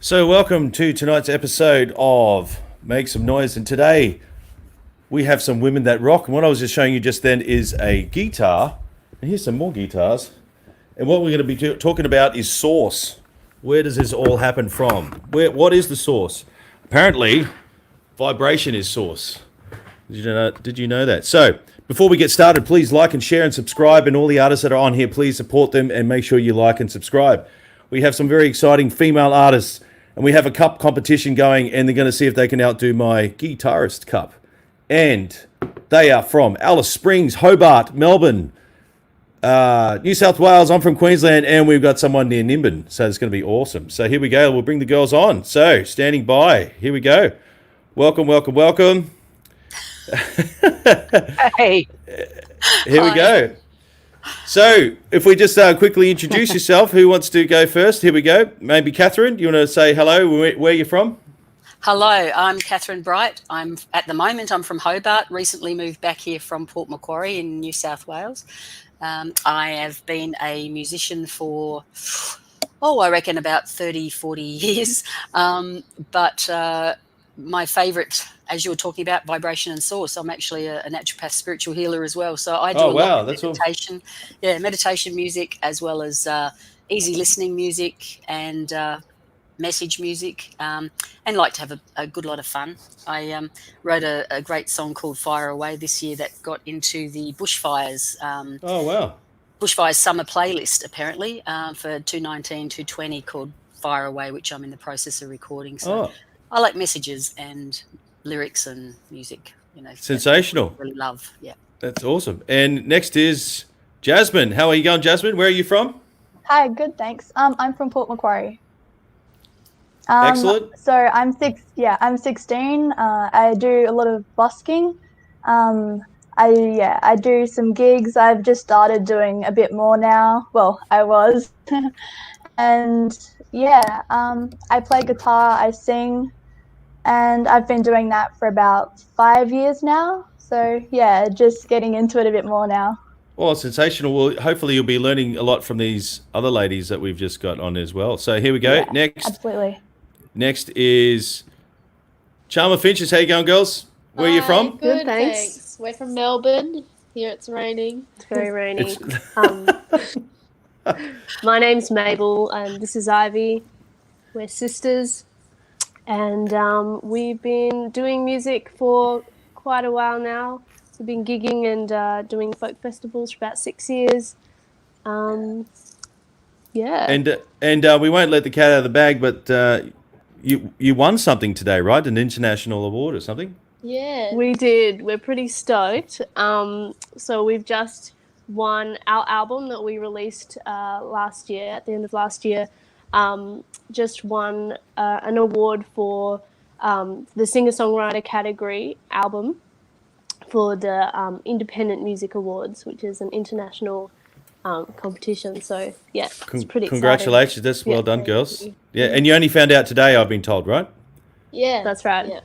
So, welcome to tonight's episode of Make Some Noise. And today we have some women that rock. And what I was just showing you just then is a guitar. And here's some more guitars. And what we're going to be talking about is source. Where does this all happen from? What is the source? Apparently, vibration is source. Did you know that? So, before we get started, please like and share and subscribe. And all the artists that are on here, please support them and make sure you like and subscribe. We have some very exciting female artists, and we have a cup competition going, and they're going to see if they can outdo my guitarist cup. And they are from Alice Springs, Hobart, Melbourne, New South Wales. I'm from Queensland, and we've got someone near Nimbin, so it's going to be awesome. So here we go. We'll bring the girls on. So standing by. Here we go. Welcome, welcome, welcome. Hey. Here we go. So, if we just quickly introduce yourself, who wants to go first? Here we go. Maybe Catherine, you want to say hello, where you're from? Hello, I'm Catherine Bright. At the moment, I'm from Hobart, recently moved back here from Port Macquarie in New South Wales. I have been a musician for, I reckon about 30, 40 years. But my favourite, as you were talking about, vibration and source, I'm actually a naturopath spiritual healer as well. So I do a lot of meditation, meditation music, as well as easy listening music and message music, and like to have a good lot of fun. I wrote a great song called Fire Away this year that got into the bushfires. Bushfires summer playlist, apparently, for 2019, 2020, called Fire Away, which I'm in the process of recording. So I like messages and lyrics and music, Sensational. I really love. Yeah. That's awesome. And next is Jasmine. How are you going, Jasmine? Where are you from? Hi, good, thanks. I'm from Port Macquarie. Excellent. So I'm 16. I do a lot of busking. I do some gigs. I've just started doing a bit more now. Well, I was. And I play guitar, I sing, and I've been doing that for about 5 years now. So just getting into it a bit more now. Well, sensational. Well, hopefully you'll be learning a lot from these other ladies that we've just got on as well. So here we go. Yeah, next. Absolutely. Next is Charma Finches. How you going, girls? Where are you from? Good, thanks. We're from Melbourne. Here it's raining. It's very rainy. My name's Mabel, and this is Ivy. We're sisters, and we've been doing music for quite a while now. We've been gigging and doing folk festivals for about 6 years. And we won't let the cat out of the bag, but you won something today, right? An international award or something? Yeah. We did. We're pretty stoked. So we've just won our album that we released last year, at the end of last year. Just won an award for the singer-songwriter category album for the Independent Music Awards, which is an international competition. So it's pretty exciting. Congratulations. That's well done, girls. Yeah, and you only found out today, I've been told, right? Yeah. That's right. Yeah.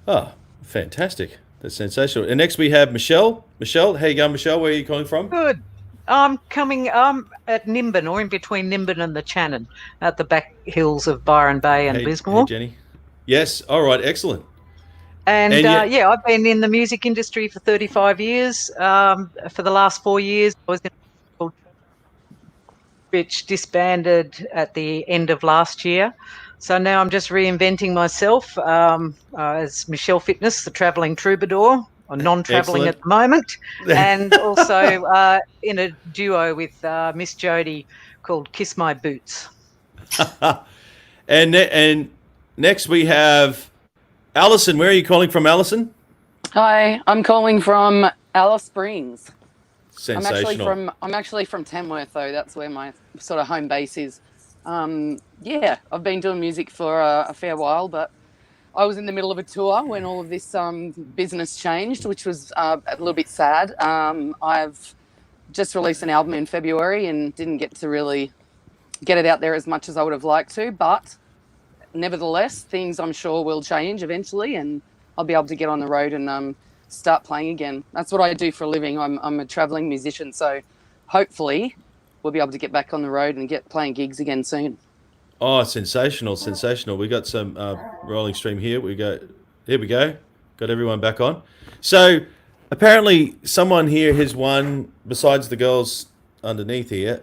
Oh, fantastic. That's sensational. And next we have Michelle. Michelle, how you going, Michelle? Where are you calling from? Good. I'm at Nimbin, or in between Nimbin and the Channon, at the back hills of Byron Bay and Lismore. Hey, Jenny. Yes. All right. Excellent. And I've been in the music industry for 35 years. For the last 4 years, I was in which disbanded at the end of last year. So now I'm just reinventing myself as Michelle Fitness, the travelling troubadour, or non-travelling at the moment, and also in a duo with Miss Jody called Kiss My Boots. And next we have Alison. Where are you calling from, Alison? Hi, I'm calling from Alice Springs. Sensational. I'm actually from Tamworth, though. That's where my sort of home base is. I've been doing music for a fair while, but I was in the middle of a tour when all of this business changed, which was a little bit sad. I've just released an album in February and didn't get to really get it out there as much as I would have liked to, but nevertheless, things I'm sure will change eventually, and I'll be able to get on the road and start playing again. That's what I do for a living. I'm a traveling musician, so hopefully we'll be able to get back on the road and get playing gigs again soon. Oh, sensational, sensational. We got some rolling stream here. Here we go. Got everyone back on. So apparently someone here has won, besides the girls underneath here.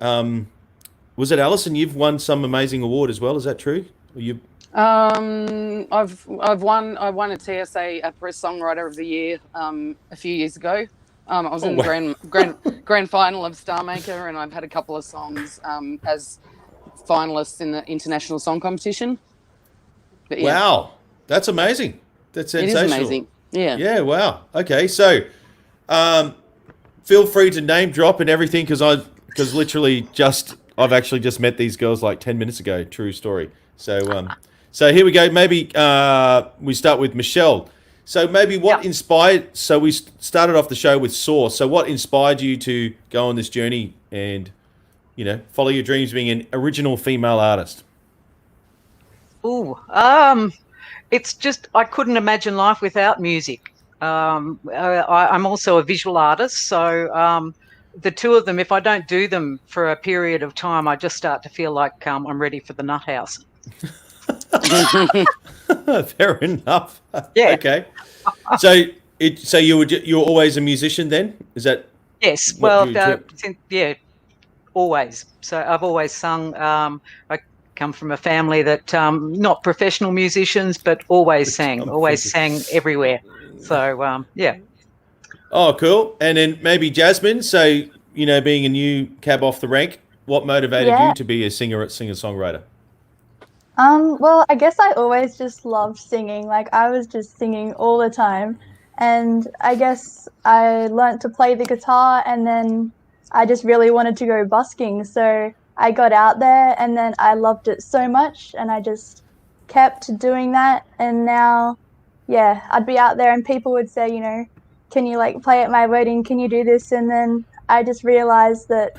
Was it Alison? You've won some amazing award as well. Is that true? You? I've won. I won a TSA Press Songwriter of the Year a few years ago. I was in the grand final of Star Maker, and I've had a couple of songs as finalists in the international song competition. But yeah, Wow, that's amazing. That's it sensational. is amazing. Yeah. Yeah. Wow. Okay. So, feel free to name drop and everything because literally I've actually just met these girls like 10 minutes ago. True story. So so here we go. Maybe we start with Michelle. So maybe what inspired? So we started off the show with Source. So what inspired you to go on this journey and follow your dreams, being an original female artist? Ooh, it's just I couldn't imagine life without music. I'm also a visual artist, so the two of them, if I don't do them for a period of time, I just start to feel like I'm ready for the nut house. Fair enough. Yeah. Okay. So you're always a musician then? Is that? Yes. Well, always. So I've always sung. I come from a family that not professional musicians, but always sang everywhere. So yeah. Oh, cool. And then maybe Jasmine. So being a new cab off the rank, what motivated you to be a singer-songwriter? Well, I guess I always just loved singing. Like, I was just singing all the time. And I guess I learnt to play the guitar, and then I just really wanted to go busking. So I got out there, and then I loved it so much, and I just kept doing that. And now, I'd be out there and people would say, can you play at my wedding? Can you do this? And then I just realized that,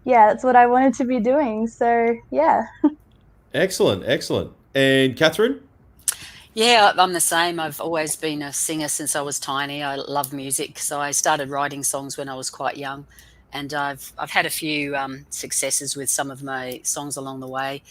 that's what I wanted to be doing. So, yeah. Excellent, excellent. And Catherine? Yeah, I'm the same. I've always been a singer since I was tiny. I love music, so I started writing songs when I was quite young, and I've had a few successes with some of my songs along the way.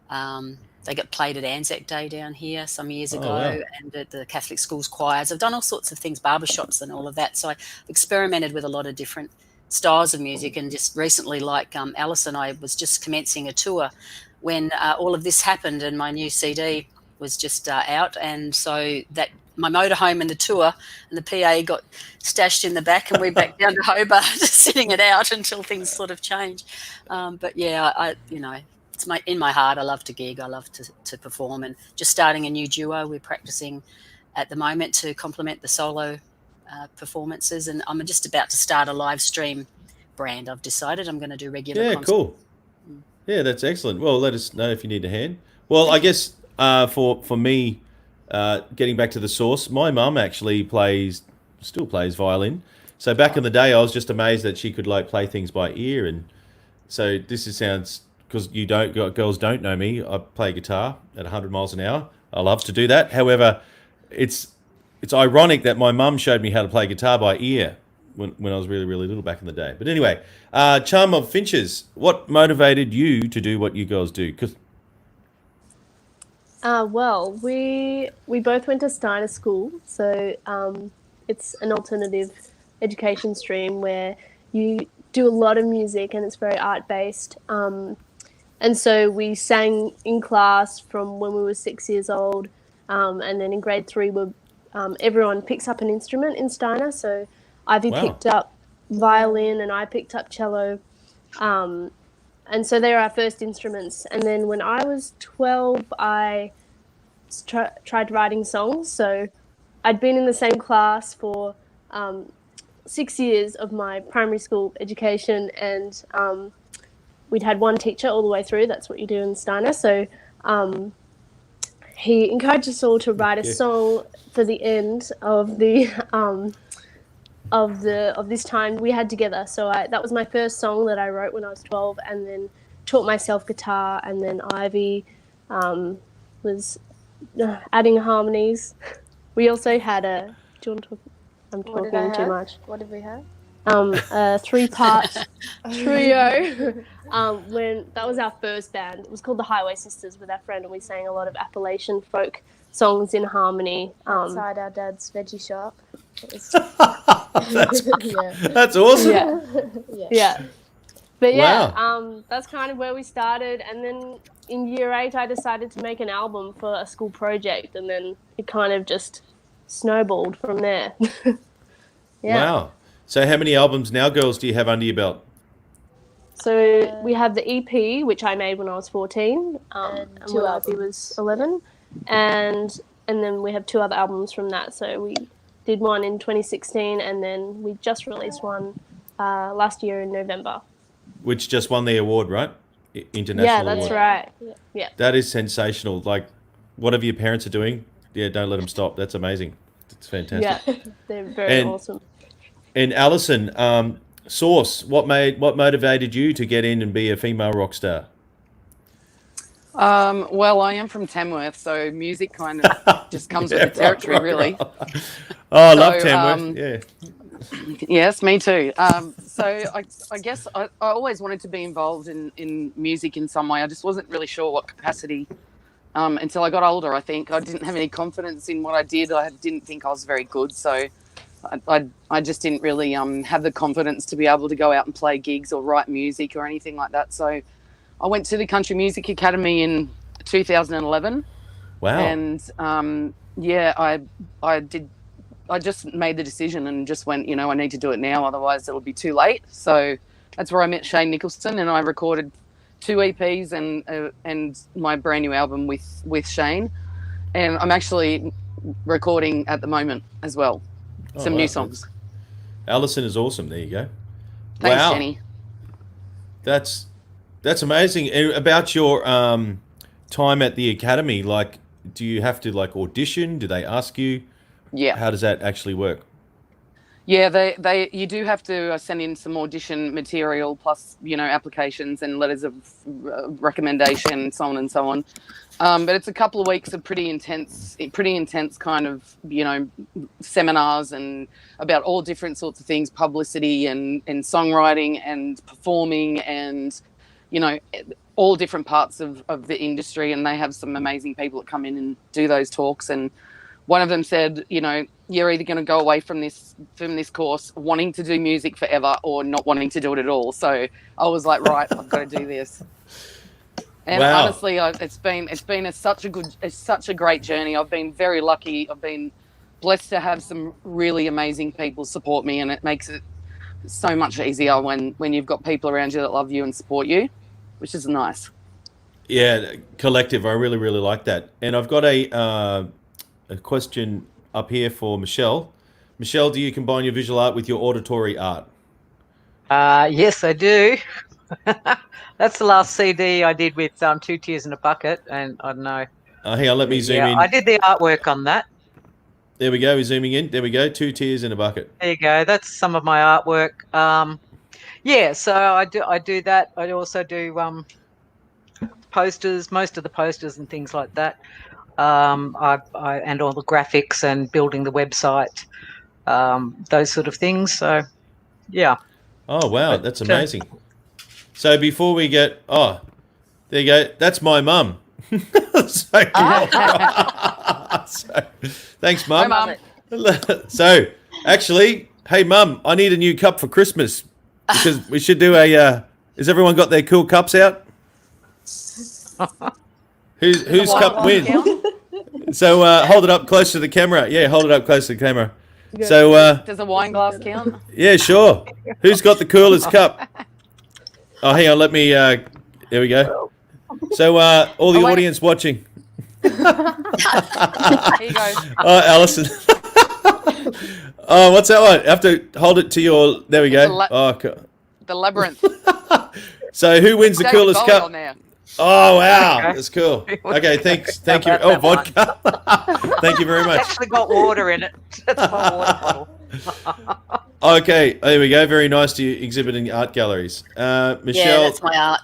They got played at Anzac Day down here some years ago, wow. and at the Catholic schools choirs. I've done all sorts of things, barbershops and all of that. So I experimented with a lot of different styles of music, and just recently, like Alison, I was just commencing a tour when all of this happened, and my new CD was just out, and so that my motorhome and the tour and the PA got stashed in the back, and we're back down to Hobart sitting it out until things sort of change. But yeah, it's in my heart. I love to gig. I love to perform, and just starting a new duo. We're practicing at the moment to complement the solo performances, and I'm just about to start a live stream brand. I've decided I'm going to do regular concerts. Cool. Yeah, that's excellent. Well, let us know if you need a hand. Well, I guess for me, getting back to the source, my mum actually still plays violin. So back in the day, I was just amazed that she could play things by ear. And so sounds, because girls don't know me, I play guitar at 100 miles an hour. I love to do that. However, it's ironic that my mum showed me how to play guitar by ear when I was really, really little back in the day. But anyway, Charm of Finches, what motivated you to do what you girls do? Well, we both went to Steiner School, so it's an alternative education stream where you do a lot of music and it's very art-based. And so we sang in class from when we were 6 years old, and then in grade 3, everyone picks up an instrument in Steiner. So Ivy picked up violin and I picked up cello. And so they were our first instruments. And then when I was 12, I tried writing songs. So I'd been in the same class for 6 years of my primary school education, and we'd had one teacher all the way through. That's what you do in Steiner. So he encouraged us all to write a song for the end of the of this time we had together. So that was my first song that I wrote when I was 12, and then taught myself guitar, and then Ivy was adding harmonies. We also had a... Do you want to talk? I'm talking too much. What did we have? A 3-part trio. When that was our first band, it was called the Highway Sisters with our friend, and we sang a lot of Appalachian folk songs in harmony. Outside our dad's veggie shop. It was, That's awesome. Yeah. But yeah, Wow. that's kind of where we started. And then in year 8, I decided to make an album for a school project, and then it kind of just snowballed from there. Wow. So how many albums now, girls, do you have under your belt? So we have the EP, which I made when I was 14, and two when Ivy was 11, and then we have 2 other albums from that. So we did one in 2016, and then we just released one last year in November. Which just won the award, right? International Yeah, that's award. right. Yeah. That is sensational. Like, whatever your parents are doing, don't let them stop. That's amazing. It's fantastic. Yeah, they're very awesome. And Alison, Source, what motivated you to get in and be a female rock star? Well, I am from Tamworth, so music kind of just comes with the territory, really. Right. Oh, I love Tamworth. Yeah. Yes, me too. So I guess I always wanted to be involved in music in some way. I just wasn't really sure what capacity until I got older, I think. I didn't have any confidence in what I did. I didn't think I was very good. So I just didn't really have the confidence to be able to go out and play gigs or write music or anything like that. So I went to the Country Music Academy in 2011. Wow. And I did. I just made the decision and just went, I need to do it now, otherwise it'll be too late. So that's where I met Shane Nicholson, and I recorded 2 EPs and my brand new album with Shane. And I'm actually recording at the moment as well. Some new songs. Alison is awesome. There you go. Thanks, wow. Jenny. That's amazing. And about your time at the academy, like, do you have to audition? Do they ask you? Yeah. How does that actually work? Yeah, you do have to send in some audition material plus, applications and letters of recommendation and so on and so on. But it's a couple of weeks of pretty intense kind of, seminars and about all different sorts of things, publicity and songwriting and performing and, all different parts of the industry. And they have some amazing people that come in and do those talks. And one of them said, you're either going to go away from this course wanting to do music forever or not wanting to do it at all. So I was like, right, I've got to do this. And honestly, it's been such a great journey. I've been very lucky. I've been blessed to have some really amazing people support me, and it makes it so much easier when you've got people around you that love you and support you, which is nice. Yeah, collective. I really, really like that. And I've got a question up here for Michelle. Michelle, do you combine your visual art with your auditory art? Yes, I do. That's the last CD I did with 2 Tears in a Bucket, and I don't know. Hang on, let me zoom in. I did the artwork on that. There we go. We're zooming in. There we go. 2 Tears in a Bucket. There you go. That's some of my artwork. So I do that. I also do posters, most of the posters and things like that. I and all the graphics and building the website, those sort of things. So, yeah. Oh wow, that's amazing. So before we get, there you go. That's my mum. So, thanks, Mum. Hi, Mum. So actually, hey, Mum, I need a new cup for Christmas because we should do a. Has everyone got their cool cups out? Whose cup wins? So hold it up close to the camera. Yeah, hold it up close to the camera. So does a wine glass count? Yeah, sure. Who's got the coolest cup? Oh, hang on. Let me. There we go. So all the audience watching. Here you go. Oh, Alison. Oh, what's that one? I have to hold it to your. There we go. The labyrinth. So who wins the coolest cup? Oh wow, that's cool. Okay, thanks. Thank you. Oh, vodka. Thank you very much. It's actually got water in it. That's my water bottle. Okay, there we go. Very nice to you exhibiting art galleries. Michelle. Yeah, that's my art.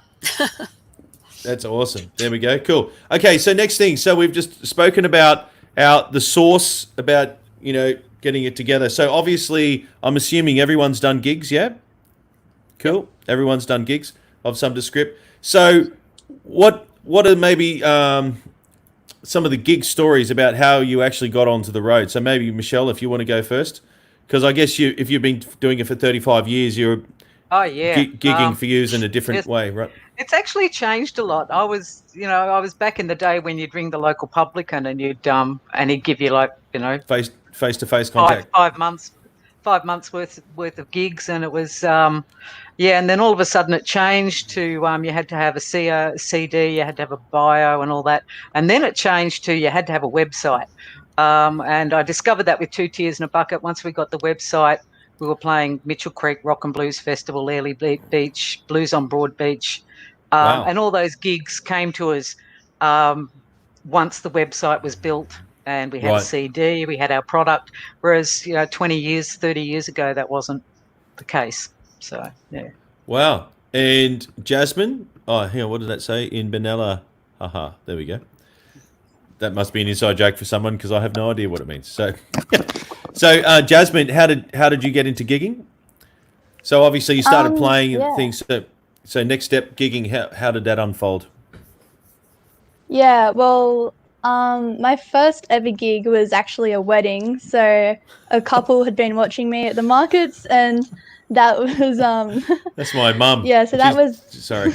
That's awesome. There we go. Cool. Okay, so next thing. So we've just spoken about the source, about getting it together. So obviously, I'm assuming everyone's done gigs, yeah? Cool. Everyone's done gigs of some descript. So what are maybe some of the gig stories about how you actually got onto the road? So maybe Michelle, if you want to go first, because I guess if you've been doing it for 35 years, you're gigging for you in a different way, right? It's actually changed a lot. I was back in the day when you'd ring the local publican and he'd give you Face to face contact. 5 months worth of gigs, and it was and then all of a sudden it changed to you had to have a CD, you had to have a bio and all that, and then it changed to you had to have a website. And I discovered that with 2 Tears in a Bucket. Once we got the website, we were playing Mitchell Creek Rock and Blues Festival, Airlie Beach, Blues on Broad Beach, and all those gigs came to us once the website was built and we had a CD, we had our product, whereas 20 years, 30 years ago, that wasn't the case. So, yeah. Wow. And Jasmine, hang on, what did that say? In Benalla, there we go. That must be an inside joke for someone because I have no idea what it means. So, Jasmine, how did you get into gigging? So obviously you started playing things. So next step, gigging. How did that unfold? Yeah, well, my first ever gig was actually a wedding. So a couple had been watching me at the markets, and that was That's my mum. Yeah, so that was sorry.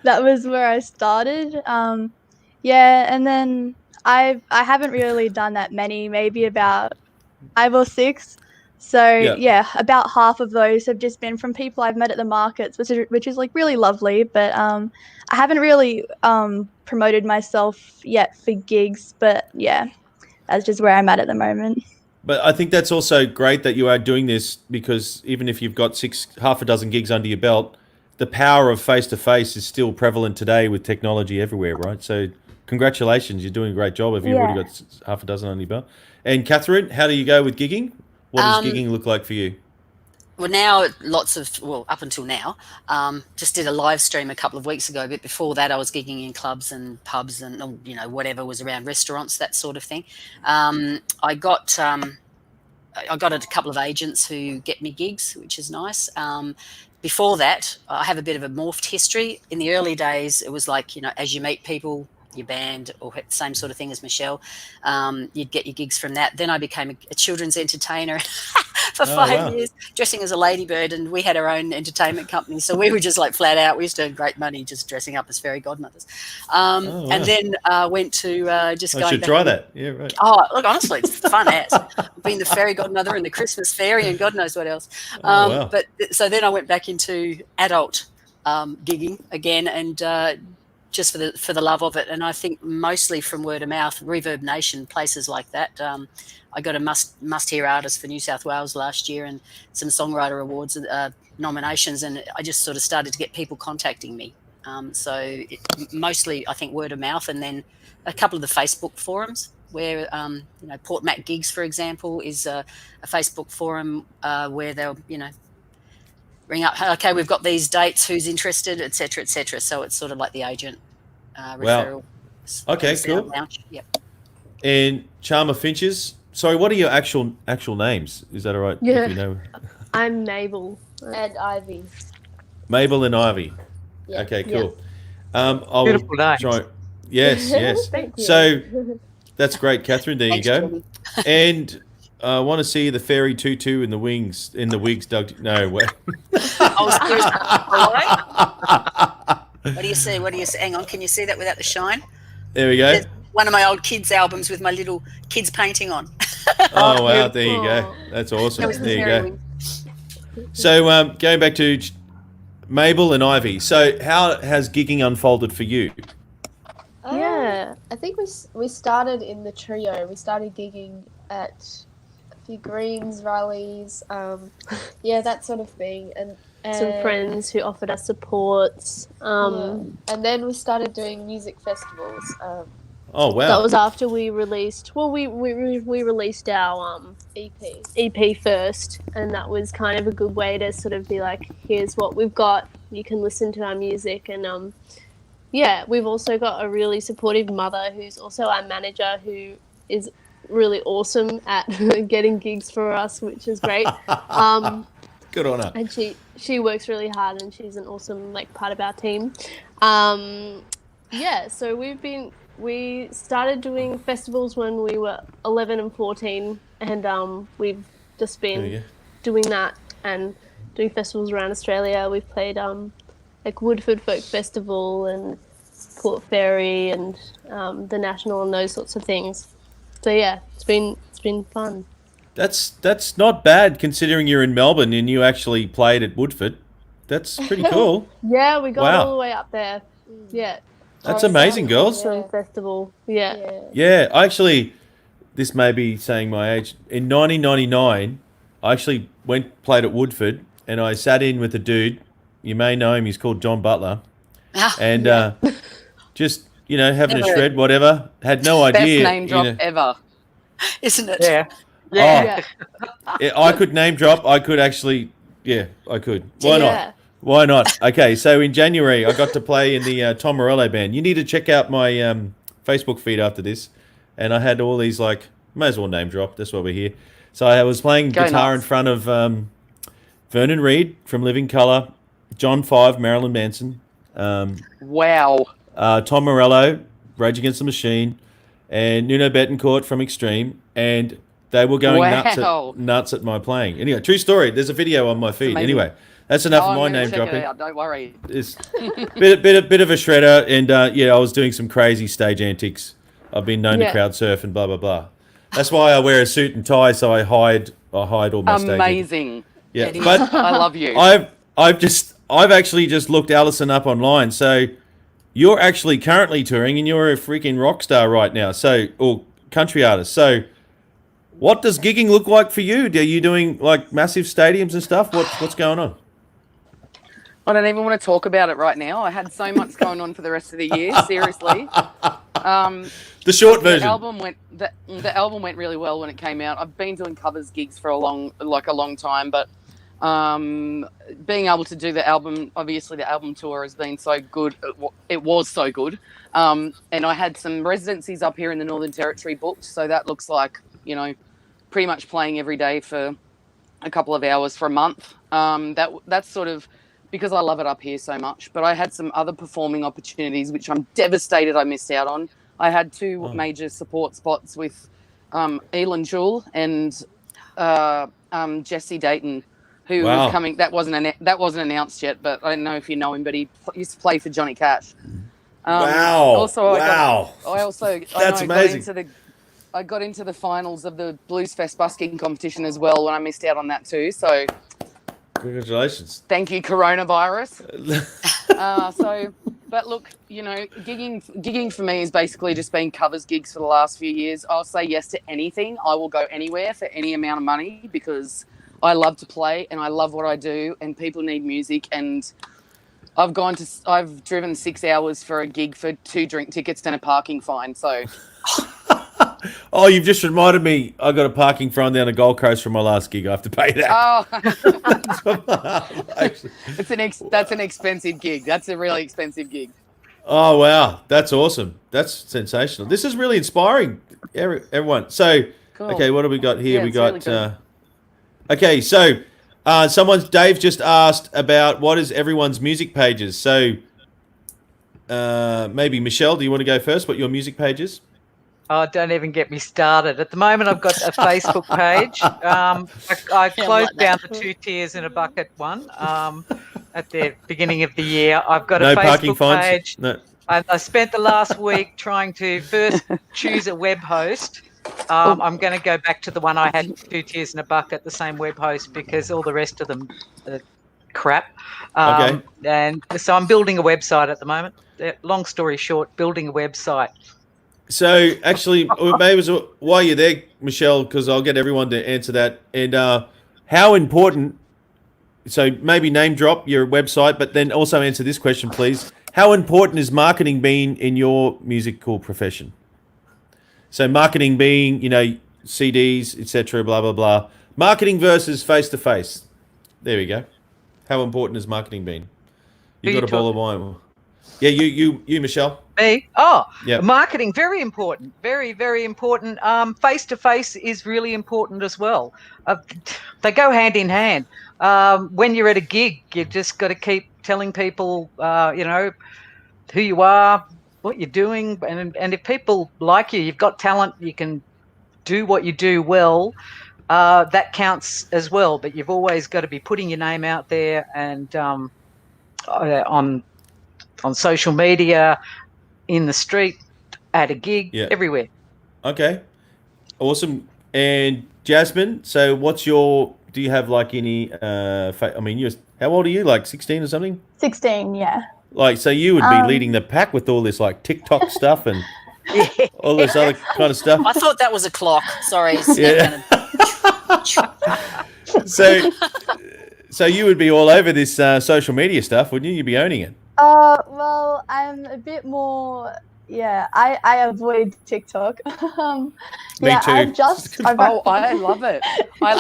That was where I started. And then I haven't really done that many, maybe about 5 or 6. So about half of those have just been from people I've met at the markets, which is like really lovely. But I haven't really promoted myself yet for gigs. But yeah, that's just where I'm at the moment. But I think that's also great that you are doing this, because even if you've got half a dozen gigs under your belt, the power of face-to-face is still prevalent today with technology everywhere, right? So congratulations, you're doing a great job if you've already got half a dozen under your belt. And Catherine, how do you go with gigging? What does gigging look like for you? Well, now up until now, just did a live stream a couple of weeks ago. But before that, I was gigging in clubs and pubs and whatever was around, restaurants, that sort of thing. I got a couple of agents who get me gigs, which is nice. Before that, I have a bit of a morphed history. In the early days, it was like, as you meet people, your band, or same sort of thing as Michelle, you'd get your gigs from that. Then I became a children's entertainer for 5 years, dressing as a ladybird, and we had our own entertainment company. So we were just like flat out. We used to earn great money just dressing up as fairy godmothers. And then went to just going. I should try that. Yeah, right. Oh, look, honestly, it's fun as. I've been the fairy godmother and the Christmas fairy and God knows what else. But so then I went back into adult gigging again, and just for the love of it. And I think mostly from word of mouth, Reverb Nation, places like that. I got a must hear artist for New South Wales last year, and some songwriter awards nominations, and I just sort of started to get people contacting me. Mostly I think word of mouth, and then a couple of the Facebook forums where Port Mac Gigs, for example, is a Facebook forum where they'll ring up, okay, we've got these dates, who's interested, etc., etc. So it's sort of like the agent referral. Okay, cool. Lounge. Yep. And Charmer Finches, sorry, what are your actual names? Is that all right? Yeah. If you know? I'm Mabel. And Ivy. Mabel and Ivy. Yeah. Okay, cool. I'll Beautiful names. Try. Yes. Thank you. So that's great, Catherine. There Thanks, you go. Jenny. And I want to see the fairy tutu in the wigs, Doug. No, wait. Oh, seriously? Hello? What do you see? Hang on, can you see that without the shine? There we go. There's one of my old kids' albums with my little kids painting on. Oh, wow. There you go. That's awesome. There you go. So going back to Mabel and Ivy. So how has gigging unfolded for you? Yeah. I think we started in the trio. We started gigging at a few greens, rallies, that sort of thing. And some friends who offered us supports. And then we started doing music festivals. Oh wow! That was after we released. Well, we released our EP first, and that was kind of a good way to sort of be like, here's what we've got. You can listen to our music, and we've also got a really supportive mother who's also our manager, who is really awesome at getting gigs for us, which is great. Good on her. And she works really hard, and she's an awesome part of our team. So we started doing festivals when we were 11 and 14, and we've just been doing that and doing festivals around Australia. We've played Woodford Folk Festival and Port Fairy and the National and those sorts of things. So yeah, it's been fun. That's not bad considering you're in Melbourne and you actually played at Woodford. That's pretty cool. Yeah, we got all the way up there. Yeah. That's amazing, girls. Festival. Yeah. Yeah, this may be saying my age. In 1999, I actually played at Woodford, and I sat in with a dude. You may know him. He's called John Butler. And just, having a shred, whatever. Had no idea. Best name drop ever. Isn't it? Yeah. Yeah. I could name drop. I could actually, I could. Why not? Why not? Okay, so in January, I got to play in the Tom Morello band. You need to check out my Facebook feed after this. And I had all these, may as well name drop. That's why we're here. So I was playing guitar in front of Vernon Reid from Living Colour, John Five, Marilyn Manson. Wow. Tom Morello, Rage Against the Machine, and Nuno Betancourt from Extreme. And they were going nuts at my playing. Anyway, true story. There's a video on my feed. Anyway, that's enough of my name dropping. Don't worry. It's bit of a shredder, and I was doing some crazy stage antics. I've been known to crowd surf and blah blah blah. That's why I wear a suit and tie, so I hide all my stage. Amazing. Yeah, but I love you. I've actually just looked Alison up online. So you're actually currently touring, and you're a freaking rock star right now. Or country artist. So what does gigging look like for you? Are you doing massive stadiums and stuff? What's going on? I don't even want to talk about it right now. I had so much going on for the rest of the year. Seriously. The short version. The album went really well when it came out. I've been doing covers gigs for a long time, but being able to do the album, obviously the album tour has been so good. It was so good. And I had some residencies up here in the Northern Territory booked, so that looks like, pretty much playing every day for a couple of hours for a month. That's sort of because I love it up here so much. But I had some other performing opportunities, which I'm devastated I missed out on. I had two major support spots with Elin Jewell and Jesse Dayton, who was coming. That wasn't announced yet, but I don't know if you know him, but he used to play for Johnny Cash. That's amazing. I got into the finals of the Blues Fest busking competition as well when I missed out on that too. So congratulations. Thank you, coronavirus. But look, gigging for me has basically just been covers gigs for the last few years. I'll say yes to anything. I will go anywhere for any amount of money because I love to play and I love what I do, and people need music. And I've driven 6 hours for a gig for 2 drink tickets and a parking fine. So. Oh, you've just reminded me. I got a parking fine down the Gold Coast from my last gig. I have to pay that. That's an expensive gig. That's a really expensive gig. Oh wow, that's awesome. That's sensational. This is really inspiring, everyone. So, cool. Okay, what have we got here? We got. Really okay, so Dave just asked about what is everyone's music pages. So, maybe Michelle, do you want to go first? What your music page is? Oh, don't even get me started. At the moment, I've got a Facebook page. I closed down the 2 Tears in a Bucket one at the beginning of the year. I've got a Facebook page. No. I spent the last week trying to first choose a web host. I'm going to go back to the one I had, 2 Tears in a Bucket, the same web host, because all the rest of them are crap. Okay. And so I'm building a website at the moment. Long story short, building a website. So, actually, maybe while you're there, Michelle, because I'll get everyone to answer that. And how important, so maybe name drop your website, but then also answer this question, please. How important is marketing been in your musical profession? So marketing being, CDs, etc., blah, blah, blah. Marketing versus face-to-face. There we go. How important has marketing been? You've got a ball of wine. Yeah, you, Michelle. Me? Oh, Yep. marketing, very important. Very, very important. Face-to-face is really important as well. They go hand in hand. When you're at a gig, you just got to keep telling people, who you are, what you're doing. And if people like you, you've got talent, you can do what you do well, that counts as well. But you've always got to be putting your name out there and on social media, in the street, at a gig, Yeah. everywhere. Okay. Awesome. And Jasmine, so do you have like any, how old are you? Like 16 or something? 16, yeah. Like, so you would be leading the pack with all this like TikTok stuff and all this other kind of stuff. I thought that was a clock. Sorry. Yeah. So you would be all over this social media stuff, wouldn't you? You'd be owning it. Well, I'm a bit more. Yeah, I avoid TikTok. Me too. I love it. I love it so much.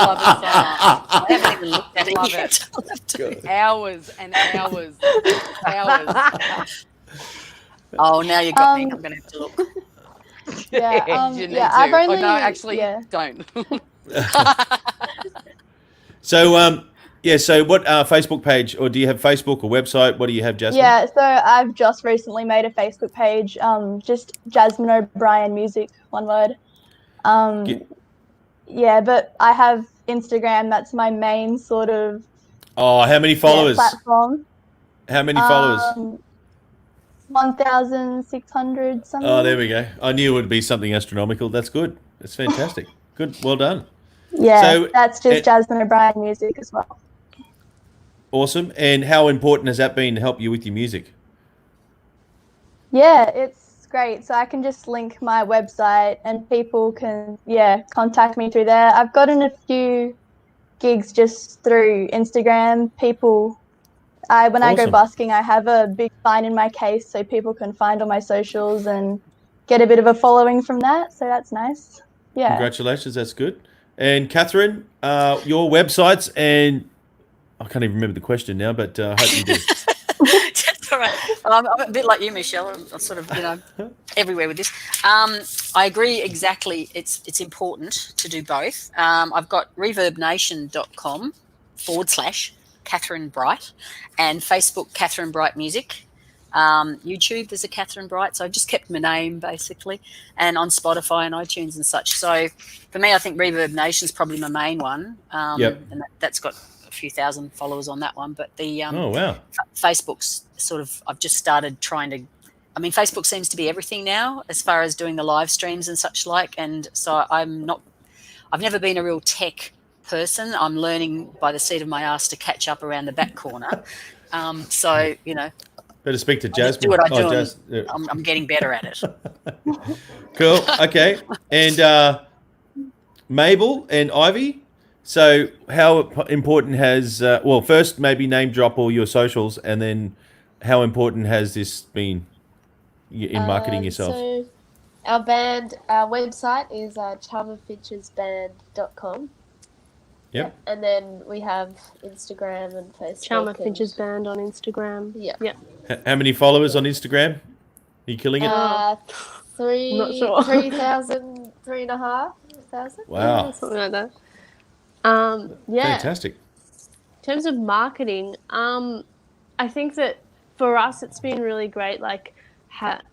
I haven't even looked at it Love yet. it. I'll have to. Hours and hours. Oh, now you got me. I'm going to have to look. Yeah, You need yeah. to. I've only no, actually, yeah. don't. So so what Facebook page, or do you have Facebook or website? What do you have, Jasmine? Yeah, so I've just recently made a Facebook page, just Jasmine O'Brien Music, one word. Yeah, but I have Instagram. That's my main sort of Oh, how many followers? platform. How many followers? 1,600 something. Oh, there we go. I knew it would be something astronomical. That's good. That's fantastic. Good. Well done. Yeah, So, that's just Jasmine O'Brien Music as well. Awesome. And how important has that been to help you with your music? Yeah, it's great. So I can just link my website and people can, contact me through there. I've gotten a few gigs just through Instagram. When I go Awesome. busking, I have a big sign in my case so people can find all my socials and get a bit of a following from that. So that's nice. Yeah. Congratulations. That's good. And Catherine, your websites, and I can't even remember the question now, but I hope you do. That's all right. I'm a bit like you, Michelle. I'm sort of, everywhere with this. I agree exactly. It's important to do both. I've got reverbnation.com/Catherine Bright and Facebook Catherine Bright Music. YouTube, there's a Catherine Bright. So I've just kept my name basically, and on Spotify and iTunes and such. So for me, I think Reverb Nation's probably my main one. Yep. And that's got a few thousand followers on that one. But the Oh, wow. Facebook's sort of, I've just started trying to, Facebook seems to be everything now as far as doing the live streams and such like. And so I've never been a real tech person. I'm learning by the seat of my ass to catch up around the back corner. Better speak to I just Jasmine. do what I do. Yeah. I'm getting better at it. Cool. Okay. And Mabel and Ivy. So how important has, first maybe name drop all your socials, and then how important has this been in marketing yourself? So our band, our website is charmerfinchesband.com. Yep. And then we have Instagram and Facebook. Charmer Finches Band on Instagram. Yeah. Yep. How many followers on Instagram? Are you killing it? Not sure. 3,000, 3,500. Wow. Something like that. Yeah. Fantastic. In terms of marketing, I think that for us it's been really great, like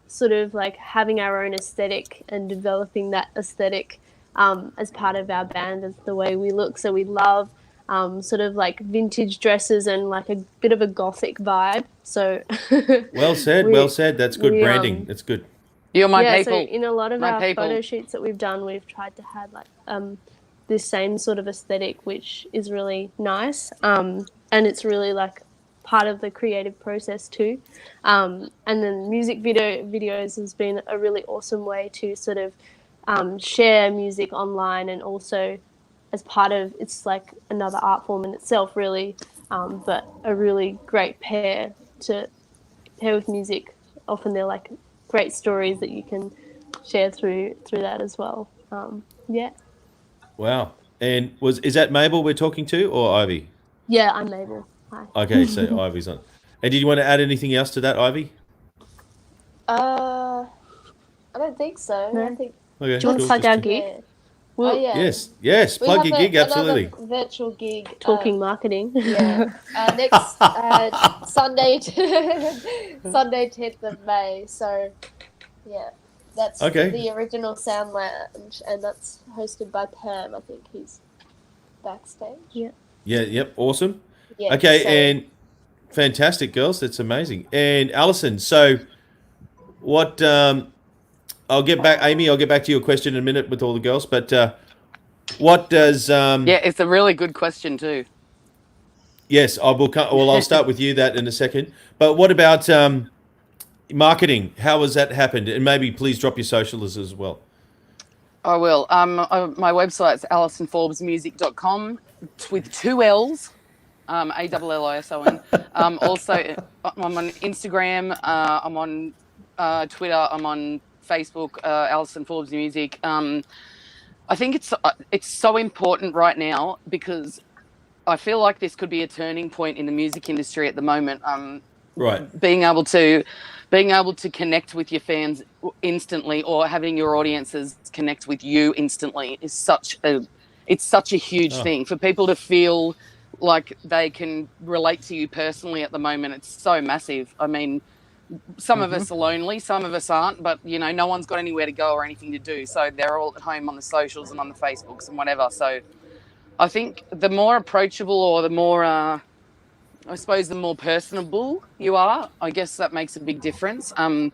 sort of like having our own aesthetic and developing that aesthetic as part of our band, as the way we look. So we love sort of like vintage dresses and like a bit of a gothic vibe. So Well said. Well said. That's good branding. That's good. You're my yeah, people. so in a lot of My our people. photo shoots that we've done, we've tried to have like this same sort of aesthetic, which is really nice. And it's really like part of the creative process too. And then music videos has been a really awesome way to sort of share music online, and also as part of, it's like another art form in itself really, but a really great pair with music. Often they're like great stories that you can share through that as well. Yeah. Wow. And is that Mabel we're talking to, or Ivy? Yeah, I'm Mabel. Hi. Okay, so Ivy's on. And did you want to add anything else to that, Ivy? I don't think so. No. I think Okay, Do you want to cool, plug just our check. gig? yeah. We'll, Oh yeah. Yes, We plug have your gig, absolutely. another virtual gig. Talking marketing. Yeah. Next Sunday, Sunday 10th of May. So, yeah, that's Okay. the original Sound Lounge, and that's hosted by Pam. I think he's backstage. Yeah. Yeah, yep, awesome. Yeah. Okay, so, and fantastic, girls. That's amazing. And Alison, so what? I'll get back, Amy. I'll get back to your question in a minute with all the girls. But what does? Yeah, it's a really good question too. Yes, I will. Well, I'll start with you that in a second. But what about marketing? How has that happened? And maybe please drop your socials as well. I will. My website's AlisonForbesmusic.com with 2 L's, ALLISON. Also, I'm on Instagram. I'm on Twitter. I'm on Facebook. Alison Forbes Music. I think it's so important right now because I feel like this could be a turning point in the music industry at the moment. Right. Being able to connect with your fans instantly, or having your audiences connect with you instantly, is such a huge thing for people to feel like they can relate to you personally at the moment. It's so massive. I mean, some of us are lonely, some of us aren't, but no one's got anywhere to go or anything to do, so they're all at home on the socials and on the Facebooks and whatever. So I think the more approachable, or the more I suppose the more personable you are, I guess that makes a big difference. I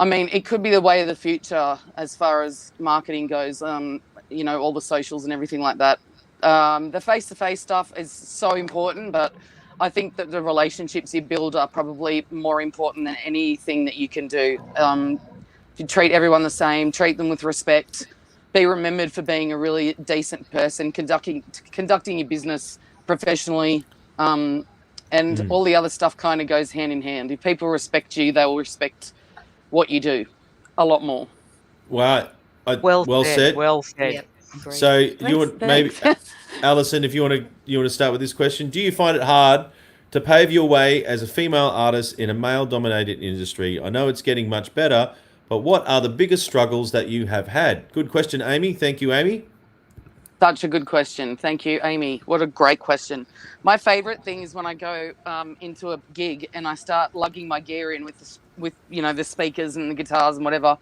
mean, it could be the way of the future as far as marketing goes, all the socials and everything like that. The face-to-face stuff is so important, but I think that the relationships you build are probably more important than anything that you can do. If you treat everyone the same, treat them with respect, be remembered for being a really decent person, conducting your business professionally, and all the other stuff kind of goes hand in hand. If people respect you, they will respect what you do a lot more. Wow. Well said. said. Well said. Yep. Agreed. So you want maybe, Alison, if you want to start with this question, do you find it hard to pave your way as a female artist in a male-dominated industry? I know it's getting much better, but what are the biggest struggles that you have had? Good question, Amy. Thank you, Amy. Such a good question. Thank you, Amy. What a great question. My favorite thing is when I go into a gig and I start lugging my gear in with the speakers and the guitars and whatever,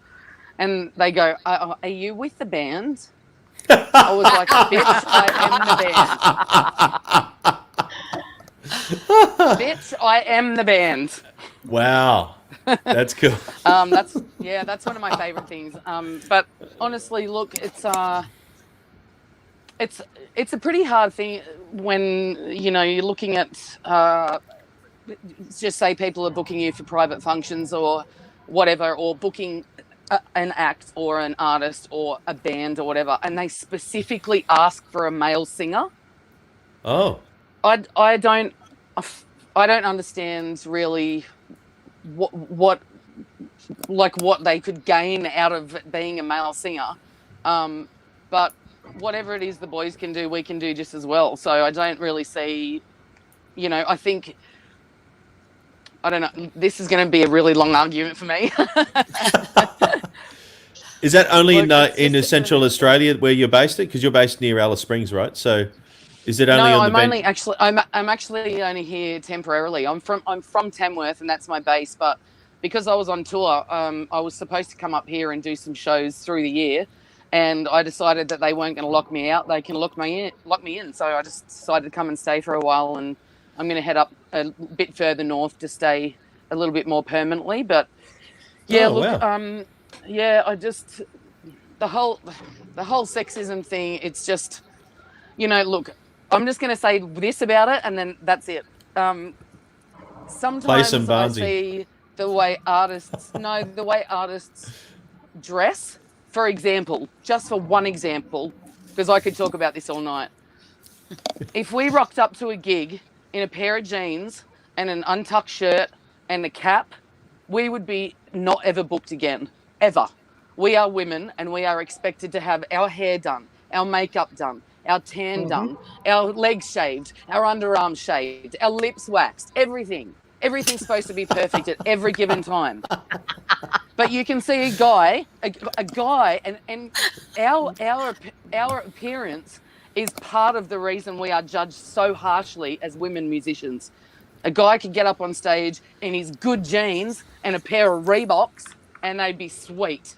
and they go, "Are you with the band?" I was like, "Bitch, I am the band." Bitch, I am the band. Wow. That's cool. That's one of my favorite things. But honestly, look, it's a pretty hard thing when you're looking at just say people are booking you for private functions or whatever, or booking an act or an artist or a band or whatever, and they specifically ask for a male singer. Oh. I don't understand really what they could gain out of being a male singer, but whatever it is the boys can do, we can do just as well. So I don't really see, I think, I don't know, this is going to be a really long argument for me. Is that only in Central just Australia where you're based? Because you're based near Alice Springs, right? So is it only No, on the I'm actually only here temporarily. I'm from Tamworth, and that's my base. But because I was on tour, I was supposed to come up here and do some shows through the year, and I decided that they weren't going to lock me out. They can lock me in. So I just decided to come and stay for a while, and I'm going to head up a bit further north to stay a little bit more permanently. But yeah, wow. I just the whole sexism thing. It's just, look, I'm just going to say this about it, and then that's it. Sometimes I see the way artists dress. For example, just for one example, because I could talk about this all night. If we rocked up to a gig in a pair of jeans and an untucked shirt and a cap, we would be not ever booked again, ever. We are women, and we are expected to have our hair done, our makeup done, our tan done, our legs shaved, our underarms shaved, our lips waxed, everything. Everything's supposed to be perfect at every given time. But you can see a guy, and our appearance is part of the reason we are judged so harshly as women musicians. A guy could get up on stage in his good jeans and a pair of Reeboks, and they'd be sweet.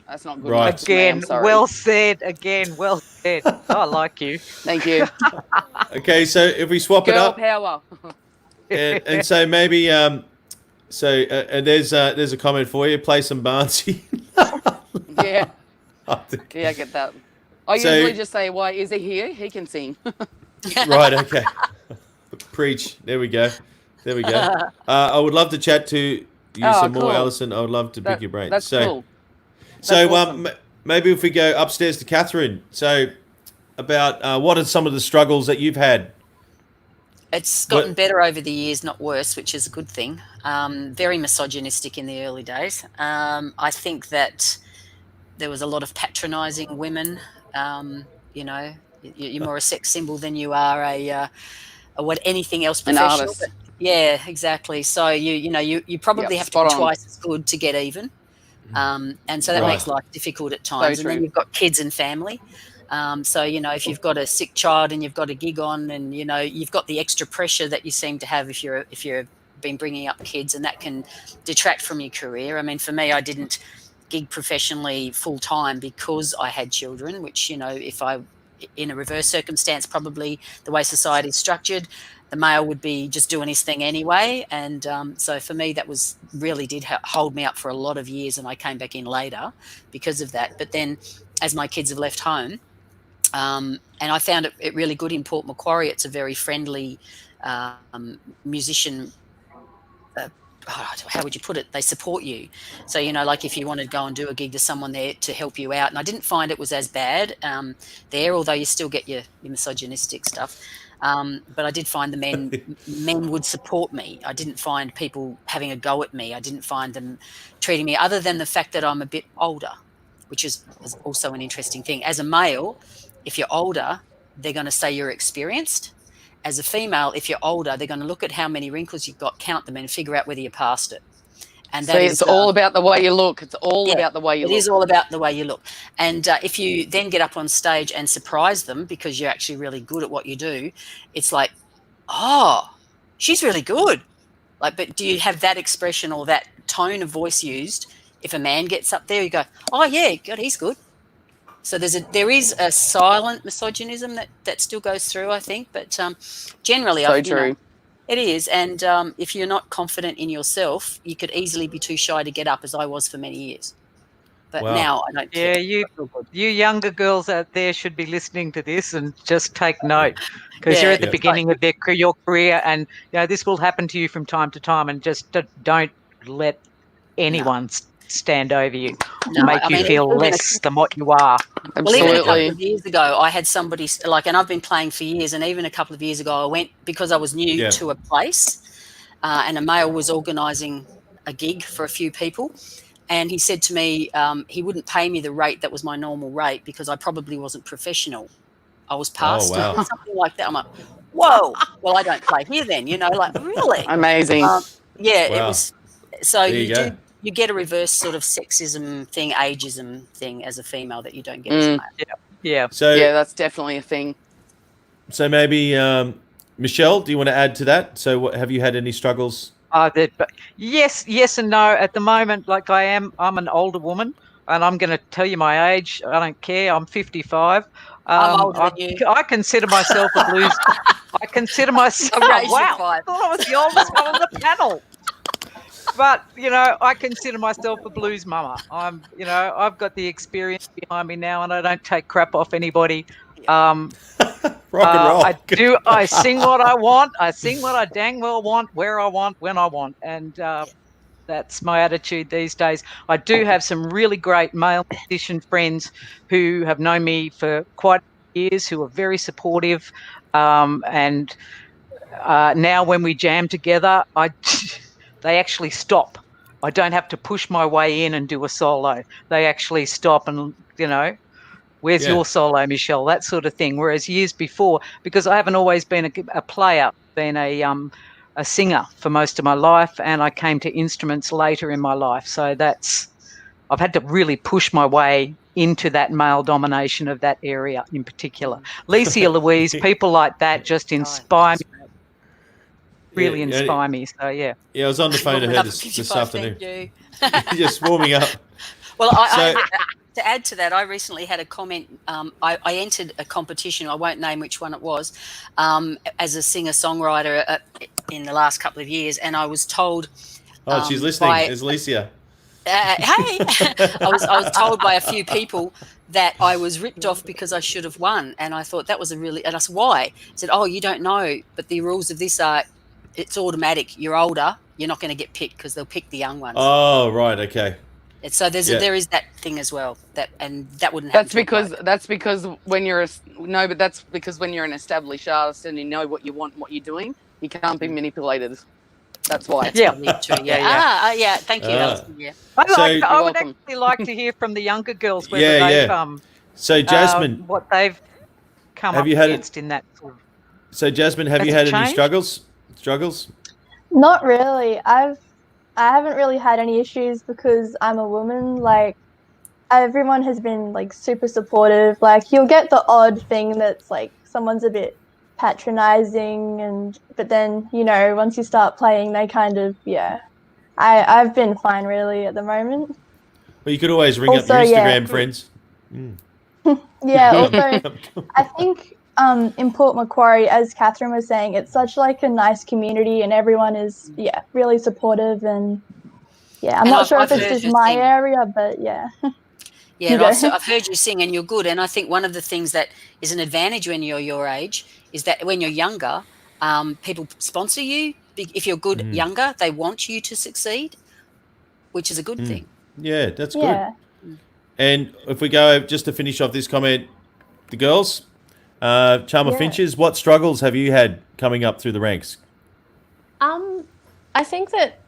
That's not good Right. enough for me, Again, I'm sorry. well said. Again, well said. I like you. Thank you. Okay, so if we swap it Girl up, power. and so maybe there's a comment for you. Play some Barnsey. Yeah. I think- Yeah, I get that. I So- usually just say, why is he here? He can sing. Right. Okay. Preach. There we go. There we go. I would love to chat to you some more, cool. Alison. I would love to pick your brain. That's cool. So awesome. maybe if we go upstairs to Catherine. So about what are some of the struggles that you've had? It's gotten better over the years, not worse, which is a good thing. Very misogynistic in the early days. I think that there was a lot of patronising women. You know, you're more a sex symbol than you are a anything else An professional. artist. But yeah, exactly. So you probably have to spot be on. twice as good to get even. And so that Right. makes life difficult at times. So and then true. you've got kids and family. So, if you've got a sick child and you've got a gig on, and, you've got the extra pressure that you seem to have if you're been bringing up kids, and that can detract from your career. I mean, for me, I didn't gig professionally full time because I had children, which, if I, in a reverse circumstance, probably the way society is structured, the male would be just doing his thing anyway. And so for me, that really did hold me up for a lot of years, and I came back in later because of that. But then as my kids have left home, and I found it really good in Port Macquarie. It's a very friendly musician. How would you put it? They support you. So, like if you want to go and do a gig, there's someone there to help you out. And I didn't find it was as bad there, although you still get your misogynistic stuff. But I did find the men would support me. I didn't find people having a go at me. I didn't find them treating me, other than the fact that I'm a bit older, which is also an interesting thing. As a male, if you're older, they're going to say you're experienced. As a female, if you're older, they're going to look at how many wrinkles you've got, count them, and figure out whether you passed it. And that it's all about the way you look. It's all about the way you look. It is all about the way you look. And if you then get up on stage and surprise them because you're actually really good at what you do, it's like, oh, she's really good. But do you have that expression or that tone of voice used? If a man gets up there, you go, oh yeah, God, he's good. So there is a silent misogynism that still goes through, I think. But generally, true. It is. And if you're not confident in yourself, you could easily be too shy to get up, as I was for many years. But now I don't care. Yeah, you younger girls out there should be listening to this and just take note, because you're at the beginning of your career, and this will happen to you from time to time, and just don't let anyone stand over you or make you feel less than what you are. Absolutely. Well, even a couple of years ago, I had somebody and I've been playing for years, and even a couple of years ago, I went because I was new to a place, and a male was organising a gig for a few people, and he said to me he wouldn't pay me the rate that was my normal rate because I probably wasn't professional. I was past or something like that. I'm like, whoa, well, I don't play here then, really? Amazing. It was. So you get a reverse sort of sexism thing, ageism thing as a female that you don't get as a male. Yeah. So that's definitely a thing. So maybe Michelle, do you want to add to that? So have you had any struggles? Yes and no. At the moment, I'm an older woman, and I'm going to tell you my age. I don't care. I'm 55. I'm older than you. I consider myself a blues. I consider myself. Wow, I thought I was the oldest one on the panel. But I consider myself a blues mama. I've got the experience behind me now, and I don't take crap off anybody. Rock and roll. I sing what I want. I sing what I dang well want, where I want, when I want, and that's my attitude these days. I do have some really great male musician friends who have known me for quite years, who are very supportive, and now when we jam together, they actually stop. I don't have to push my way in and do a solo. They actually stop and, where's your solo, Michelle? That sort of thing. Whereas years before, because I haven't always been a player, been a a singer for most of my life, and I came to instruments later in my life. So I've had to really push my way into that male domination of that area in particular. Licia Louise, people like that just inspire me, really inspire me. So, yeah. Yeah, I was on the phone to her this afternoon. Thank you. Just warming up. Well, to add to that, I recently had a comment. I entered a competition. I won't name which one it was, as a singer-songwriter in the last couple of years, and I was told. Oh, she's listening. There's Licia. Hey, I was told by a few people that I was ripped off because I should have won, and I thought that was and I said, why? I said, oh, you don't know, but the rules of this are, it's automatic. You're older, you're not going to get picked because they'll pick the young ones. Oh, right, okay. And so there is that thing as well, that wouldn't happen. That's because when you're that's because when you're an established artist and you know what you want and what you're doing, you can't be manipulated. That's why. Yeah. Yeah. Thank you. Yeah. I would actually like to hear from the younger girls whether they've So Jasmine, what they've come up against in that. So Jasmine, have you had any struggles? Not really. I haven't really had any issues because I'm a woman. Like, everyone has been like super supportive. Like, you'll get the odd thing that's like someone's a bit patronizing, but then, you know, once you start playing, they kind of, I've been fine really at the moment. Well, you could always ring up your Instagram friends. Yeah, also I think in Port Macquarie, as Catherine was saying, it's such like a nice community and everyone is really supportive, and I'm not sure if it's just my area, but yeah. Yeah, I've heard you sing and you're good, and I think one of the things that is an advantage when you're your age is that when you're younger, people sponsor you. If you're good younger, they want you to succeed, which is a good thing. Yeah, that's good. And if we go, just to finish off this comment, the girls, Charmer Finches, what struggles have you had coming up through the ranks? I think that,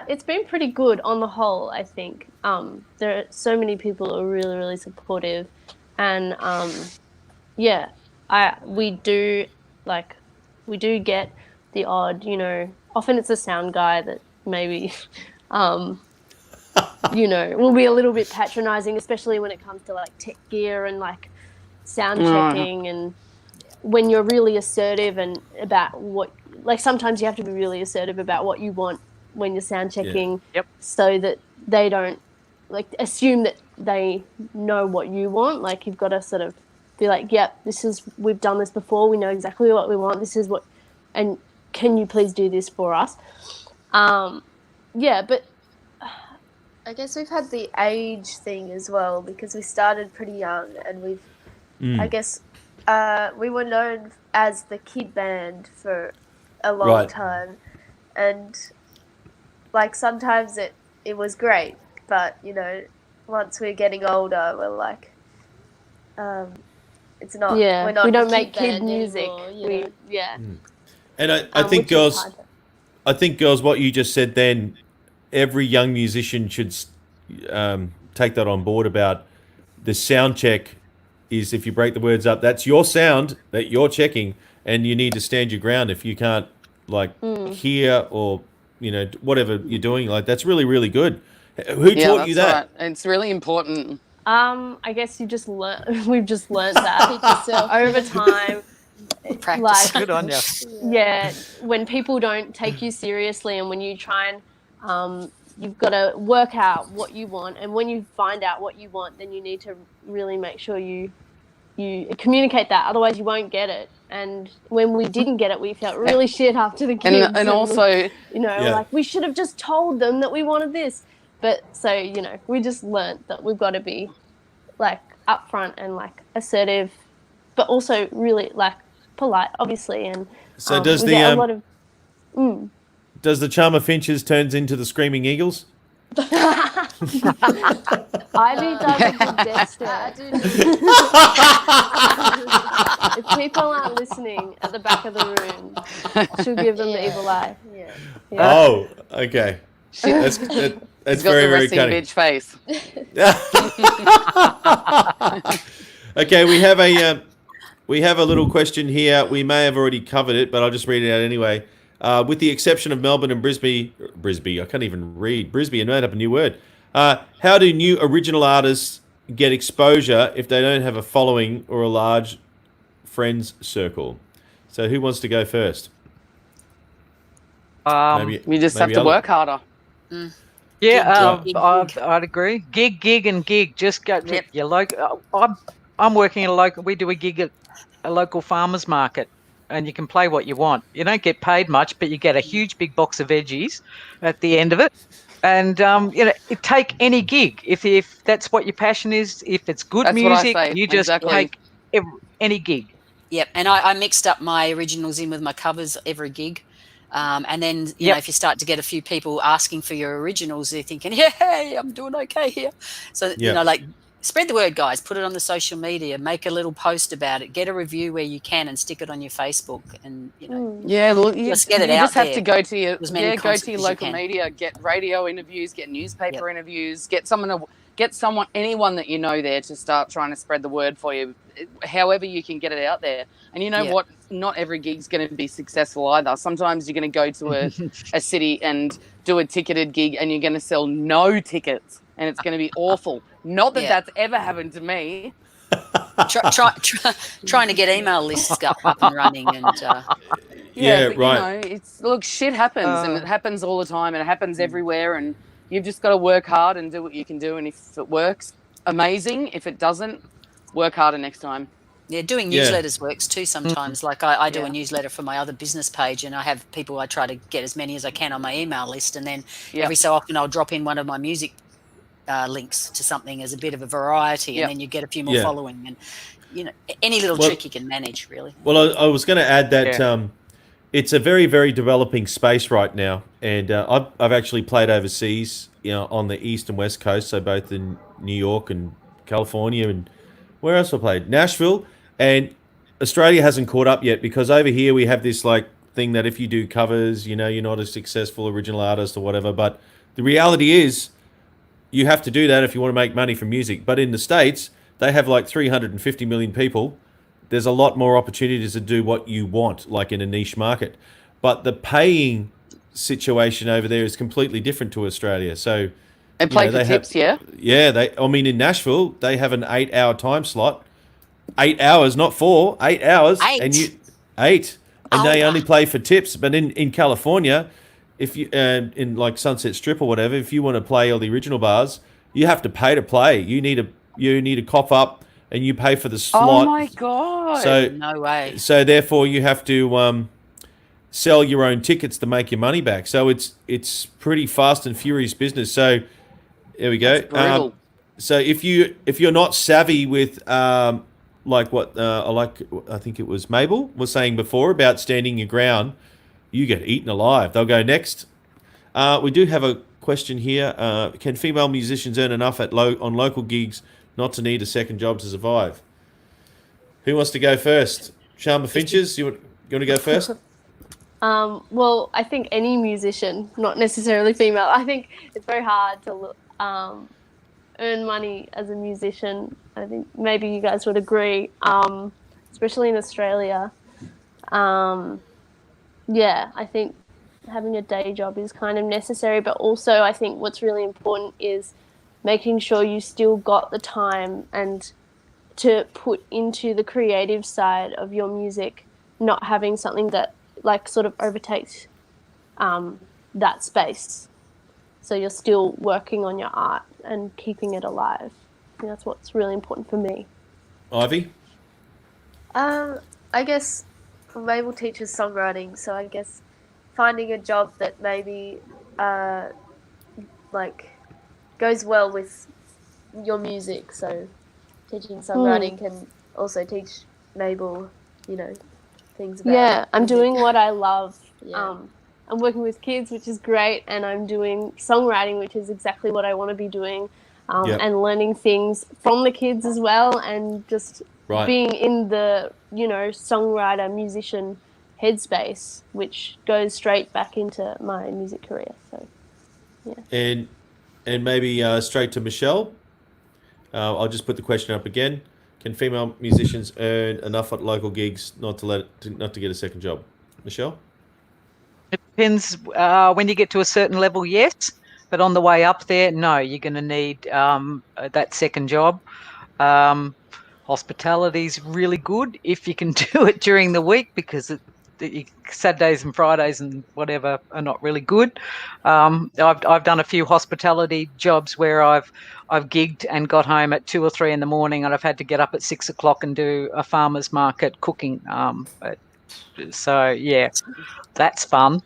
it's been pretty good on the whole, I think. There are so many people who are really, really supportive, and we do get the odd, you know, often it's a sound guy that maybe will be a little bit patronizing, especially when it comes to like tech gear and like sound checking, and when you're really assertive and about what, like, sometimes you have to be really assertive about what you want when you're sound checking, so that they don't like assume that they know what you want. Like, you've got to sort of be like, we've done this before, we know exactly what we want, this is what, and can you please do this for us? But I guess we've had the age thing as well, because we started pretty young, and we've, I guess, we were known as the kid band for a long time, and like sometimes it was great, but you know, once we're getting older, we're like, it's not. Yeah, we're not we don't make kid music. Anymore, And I think girls, what you just said then, every young musician should take that on board about the sound check. Is if you break the words up, that's your sound that you're checking, and you need to stand your ground. If you can't hear or whatever you're doing, like, that's really, really good. Who taught you that? Right. It's really important. I guess we've just learned that over time. Practice. Like, Good on you. Yeah, when people don't take you seriously, and when you try and you've got to work out what you want, and when you find out what you want, then you need to really make sure you communicate that, otherwise you won't get it. And when we didn't get it, we felt really shit after the kids. And also, like, we should have just told them that we wanted this. But so, we just learnt that we've got to be like upfront and like assertive, but also really like polite, obviously. And so does does the Charmer Finches turns into the Screaming Eagles? Ivy does a good death stare. If people aren't listening at the back of the room, she'll give them the evil eye. Yeah. Oh, okay. That's very, very cunning. Bitch face. Okay, we have a little question here. We may have already covered it, but I'll just read it out anyway. with the exception of Melbourne and Brisbane, I can't even read. Brisbane, I made up a new word. How do new original artists get exposure if they don't have a following or a large friends circle? So who wants to go first? You just have to work harder. Yeah, Gig, I'd agree. Gig, and gig. Just go to your local. I'm working at a local. We do a gig at a local farmers market, and you can play what you want. You don't get paid much, but you get a huge big box of veggies at the end of it. And take any gig if that's what your passion is. If it's good That's what I music, say, you just exactly. take any gig. Yep, and I mixed up my originals in with my covers every gig. And then, you know, if you start to get a few people asking for your originals, they're thinking, hey, I'm doing okay here. So, you know, like, spread the word, guys. Put it on the social media. Make a little post about it. Get a review where you can and stick it on your Facebook. And, you know, just get it out just have there. to go to your Go to your local media, get radio interviews, get newspaper interviews, get anyone that you know there to start trying to spread the word for you, however you can get it out there. And you know what? Not every gig's going to be successful either. Sometimes you're going to go to a city and do a ticketed gig and you're going to sell no tickets and it's going to be awful. Not that that's ever happened to me. Trying to get email lists up and running and right. You know, shit happens and it happens all the time and it happens everywhere, and you've just got to work hard and do what you can do. And if it works, amazing. If it doesn't, work harder next time. Yeah, doing newsletters works too sometimes. Like I do a newsletter for my other business page, and I have people I try to get as many as I can on my email list, and then every so often I'll drop in one of my music links to something as a bit of a variety, and then you get a few more following. And, you know, any little trick you can manage, really. Well, I was going to add that it's a very, very developing space right now, and I've actually played overseas, you know, on the east and west coast, so both in New York and California, and where else I played? Nashville. And Australia hasn't caught up yet, because over here we have this like thing that if you do covers, you know, you're not a successful original artist or whatever. But the reality is you have to do that if you want to make money from music. But in the States, they have like 350 million people. There's a lot more opportunities to do what you want, like in a niche market. But the paying situation over there is completely different to Australia. So and play for tips, Yeah, I mean, in Nashville, they have an 8-hour time slot. 8 hours, not 4, 8 hours. 8. And they only play for tips. But in California, if you in like Sunset Strip or whatever, if you want to play all the original bars, you have to pay to play. You need a cough up, and you pay for the slot. Oh my god! So no way. So therefore, you have to sell your own tickets to make your money back. So it's pretty fast and furious business. So there we go. So if you're not savvy with like what I think it was Mabel was saying before about standing your ground, you get eaten alive. They'll go next. We do have a question here. Can female musicians earn enough on local gigs not to need a second job to survive? Who wants to go first? Sharma Finches, you want to go first? Well, I think any musician, not necessarily female, I think it's very hard to earn money as a musician. I think maybe you guys would agree, especially in Australia. I think having a day job is kind of necessary, but also I think what's really important is making sure you still got the time and to put into the creative side of your music, not having something that like sort of overtakes that space. So you're still working on your art and keeping it alive. I think that's what's really important for me. Ivy? I guess Mabel teaches songwriting, so I guess finding a job that maybe like goes well with your music. So teaching songwriting can also teach Mabel, you know, things about music. I'm doing what I love. Yeah. I'm working with kids, which is great, and I'm doing songwriting, which is exactly what I want to be doing, and learning things from the kids as well, and just being in the, you know, songwriter, musician headspace, which goes straight back into my music career. So, yeah. And maybe straight to Michelle. I'll just put the question up again. Can female musicians earn enough at local gigs not to get a second job? Michelle? Depends. When you get to a certain level, yes, but on the way up there, no. You're going to need that second job. Hospitality's really good if you can do it during the week, because Saturdays and Fridays and whatever are not really good. I've done a few hospitality jobs where I've gigged and got home at 2 or 3 in the morning, and I've had to get up at 6 o'clock and do a farmer's market cooking. So yeah, that's fun.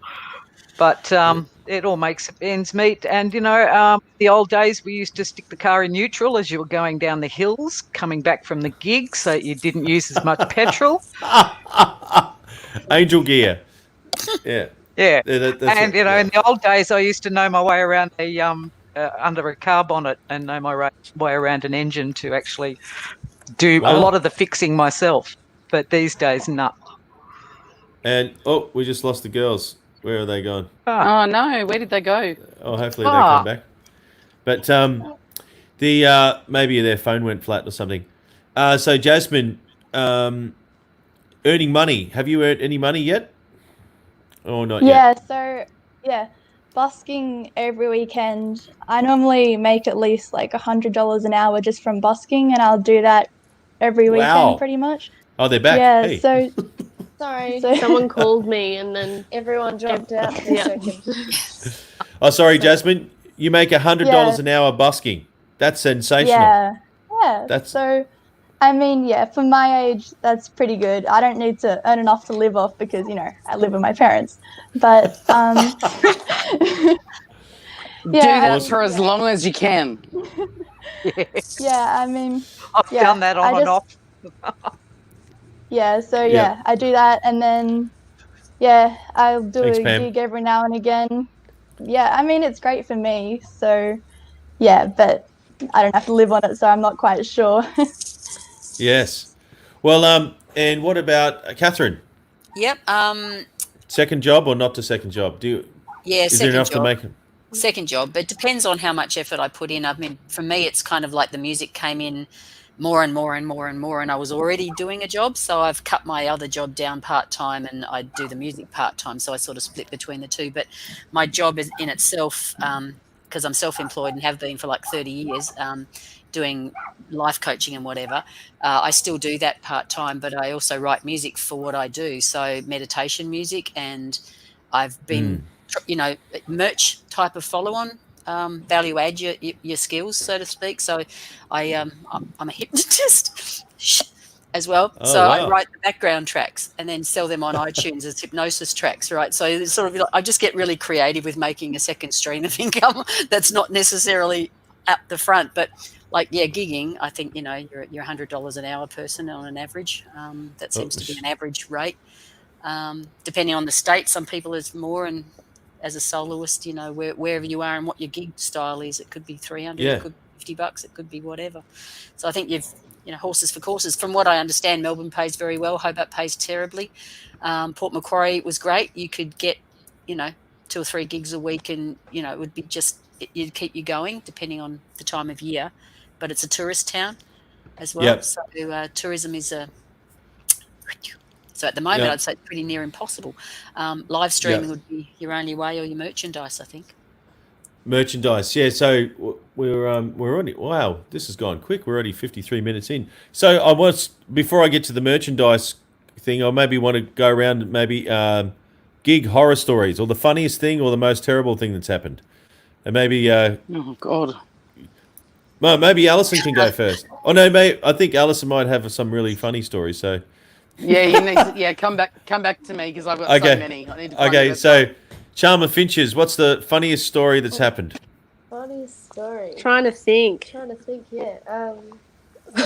But it all makes ends meet. And, the old days, we used to stick the car in neutral as you were going down the hills, coming back from the gig, so you didn't use as much petrol. Angel gear. Yeah. Yeah. That's and, in the old days, I used to know my way around under a car bonnet and know my way around an engine to actually do a lot of the fixing myself. But these days, no. And, we just lost the girls. Where are they gone? Oh, no. Where did they go? Oh, hopefully they come back. But maybe their phone went flat or something. So, Jasmine, earning money. Have you earned any money yet? Or not yet? Busking every weekend. I normally make at least like $100 an hour just from busking, and I'll do that every weekend pretty much. Oh, they're back. Yeah, hey. so... Sorry, someone called me and then everyone dropped out for a second. Oh, sorry, Jasmine. You make $100 an hour busking. That's sensational. Yeah. So, I mean, for my age, that's pretty good. I don't need to earn enough to live off because, I live with my parents. But, do that for as long as you can. Yeah, I mean... I've done that on and off. Yeah, so I do that, and then I'll do a gig every now and again. Yeah, I mean, it's great for me, so but I don't have to live on it, so I'm not quite sure. Yes. Well, and what about Catherine? Yep. Second job or not a second job? Is there enough to make it? Second job, but it depends on how much effort I put in. I mean, for me, it's kind of like the music came in more and more and more and more, and I was already doing a job, so I've cut my other job down part-time and I do the music part-time, so I sort of split between the two. But my job is in itself, because I'm self-employed and have been for like 30 years, doing life coaching and whatever, I still do that part-time, but I also write music for what I do, so meditation music, and I've been merch type of follow-on, value add your skills, so to speak. So I'm a hypnotist as well. I write the background tracks and then sell them on iTunes as hypnosis tracks, right? So it's sort of I just get really creative with making a second stream of income that's not necessarily at the front, but gigging, I think you're $100 an hour person on an average. That seems to be an average rate. Depending on the state, some people is more, and as a soloist, wherever you are and what your gig style is, it could be $300, it could be $50, it could be whatever. So I think you've horses for courses. From what I understand, Melbourne pays very well. Hobart pays terribly. Port Macquarie was great. You could get 2 or 3 gigs a week, and it would be it'd keep you going depending on the time of year. But it's a tourist town as well. Yep. So tourism is So at the moment, I'd say it's pretty near impossible. Live streaming would be your only way, or your merchandise, I think. Merchandise, yeah. So we're already, wow, this has gone quick. We're already 53 minutes in. So before I get to the merchandise thing, I maybe want to go around and maybe gig horror stories, or the funniest thing, or the most terrible thing that's happened. And maybe oh God. Well, maybe Alison can go first. Oh no, mate, I think Alison might have some really funny stories. So yeah, you need to, come back to me, because I've got so many. I need to find so Charmer Finches, what's the funniest story that's happened? Funniest story. Trying to think, yeah.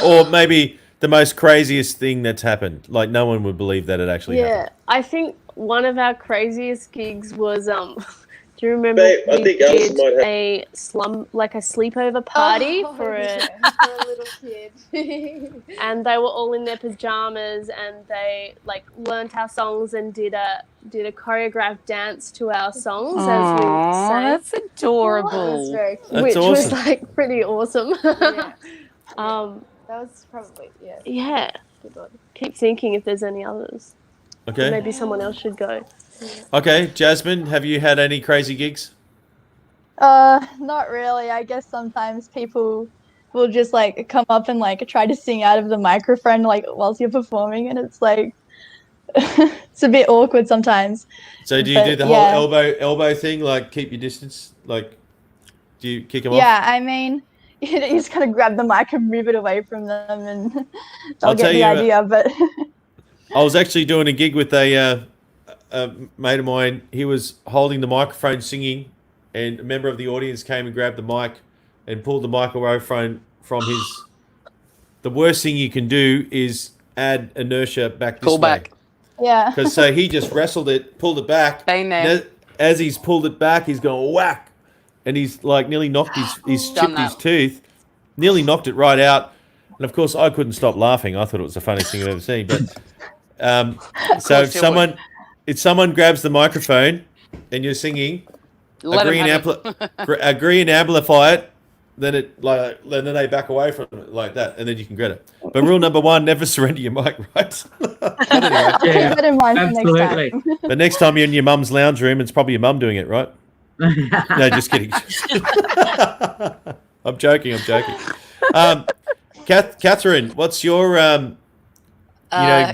Or maybe the most craziest thing that's happened. Like no one would believe that it actually happened. I think one of our craziest gigs was do you remember we did a sleepover party for a little kid, and they were all in their pajamas, and they learnt our songs and did a choreographed dance to our songs as we sang. That's adorable. That was very cute. That's which awesome. was pretty awesome. Yeah. That was probably Yeah. Good one. Keep thinking if there's any others. Okay. Maybe someone else should go. Okay, Jasmine, have you had any crazy gigs? Not really. I guess sometimes people will just like come up and like try to sing out of the microphone like whilst you're performing, and it's like it's a bit awkward sometimes. So do you do But the whole yeah, elbow thing, like keep your distance? Like, do you kick them off? yeah. I mean, you just kind of grab the mic and move it away from them, and they'll I'll tell get the you, idea. But I was actually doing a gig with a mate of mine. He was holding the microphone singing, and a member of the audience came and grabbed the mic and pulled the microphone from his. The worst thing you can do is add inertia back this Pull way. back. yeah, Because so he just wrestled it, pulled it back. Been there. As he's pulled it back, he's going whack, and he's like nearly knocked he's Done chipped his that. tooth, nearly knocked it right out. And of course, I couldn't stop laughing. I thought it was the funniest thing I've ever seen. But so course you would. if someone grabs the microphone and you're singing, Let agree him and, have it. agree and amplify it, then then they back away from it like that, and then you can get it. But rule number one: never surrender your mic, right? But anyway, keep that in mind for absolutely. next time. but next time you're in your mum's lounge room, it's probably your mum doing it, right? No, just kidding. I'm joking. Catherine, what's your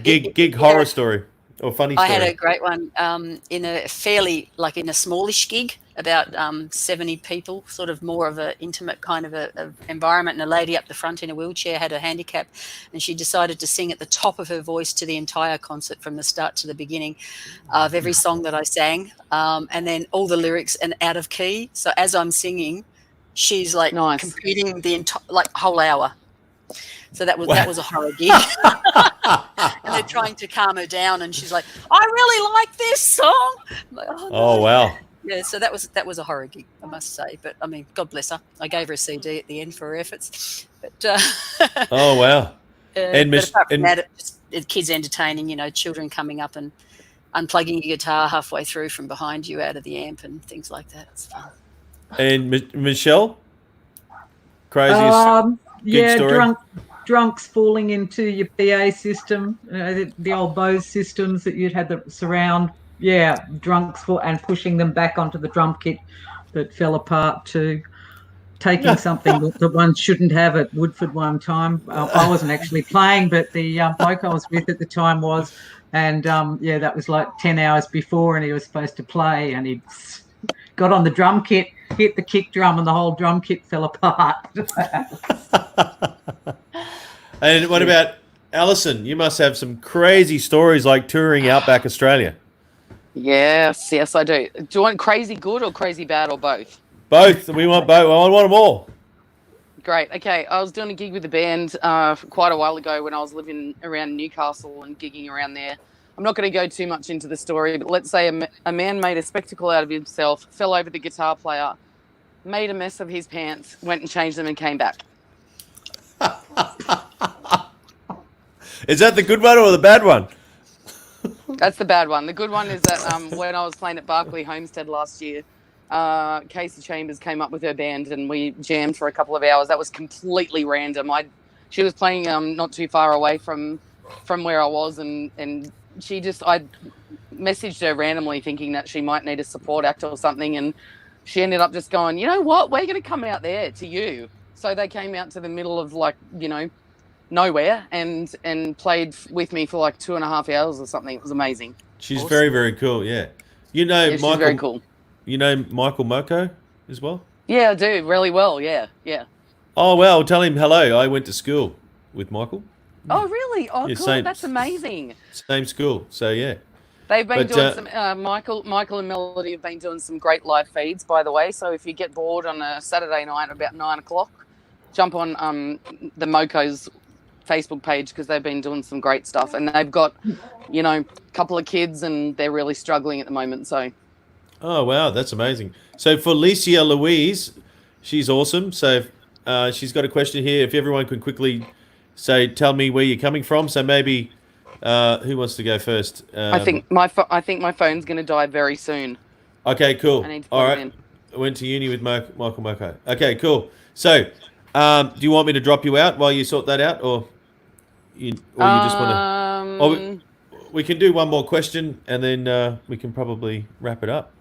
gig horror story or funny I story? had a great one in a fairly, like in a smallish gig, about 70 people, sort of more of an intimate kind of a environment. And a lady up the front in a wheelchair had a handicap, and she decided to sing at the top of her voice to the entire concert from the start to the beginning of every song that I sang, and then all the lyrics and out of key. So as I'm singing, she's like Nice. competing the entire whole hour. So that was a horror gig. And they're trying to calm her down, and she's like, "I really like this song." I'm like, oh, no. Oh wow! Yeah, so that was a horror gig, I must say. But I mean, God bless her. I gave her a CD at the end for her efforts. But Oh wow! And but apart from that, it's kids entertaining. Children coming up and unplugging your guitar halfway through from behind you out of the amp and things like that. It's fun. And Michelle, craziest Yeah, story? drunks falling into your PA system, the old Bose systems that you'd had the surround. Yeah, drunks and pushing them back onto the drum kit that fell apart too. Taking something that one shouldn't have at Woodford one time. I wasn't actually playing, but the bloke I was with at the time was. And, that was like 10 hours before, and he was supposed to play, and he got on the drum kit, hit the kick drum, and the whole drum kit fell apart. And what about Alison? You must have some crazy stories like touring Outback Australia. Yes, I do. Do you want crazy good or crazy bad or both? Both. We want both. I want them all. Great. Okay, I was doing a gig with the band quite a while ago when I was living around Newcastle and gigging around there. I'm not going to go too much into the story, but let's say a man made a spectacle out of himself, fell over the guitar player, made a mess of his pants, went and changed them and came back. Is that the good one or the bad one? That's the bad one. The good one is that when I was playing at Barclay Homestead last year, Casey Chambers came up with her band and we jammed for a couple of hours. That was completely random. She was playing not too far away from where I was, and I messaged her randomly thinking that she might need a support act or something, and she ended up just going, you know what, we're going to come out there to you. So they came out to the middle of nowhere and played with me for like 2.5 hours or something. It was amazing. She's Awesome. very, very cool. Yeah. She's very cool. You know Michael Moko as well? Yeah, I do really well. Yeah. Oh, well, tell him hello. I went to school with Michael. Oh, really? Oh, Yeah, cool. same. That's amazing. Same school. So, yeah. They've been But, doing some. Michael and Melody have been doing some great live feeds, by the way. So if you get bored on a Saturday night about 9:00, jump on the Moko's Facebook page because they've been doing some great stuff, and they've got, a couple of kids, and they're really struggling at the moment. So. Oh, wow. That's amazing. So, for Licia Louise, she's awesome. So, she's got a question here. If everyone could quickly tell me where you're coming from. So, maybe who wants to go first? I think my phone's going to die very soon. Okay, cool. I need to All plug it right. in. I went to uni with Michael Moko. Okay, cool. So, do you want me to drop you out while you sort that out, or you just want to? we can do one more question, and then we can probably wrap it up.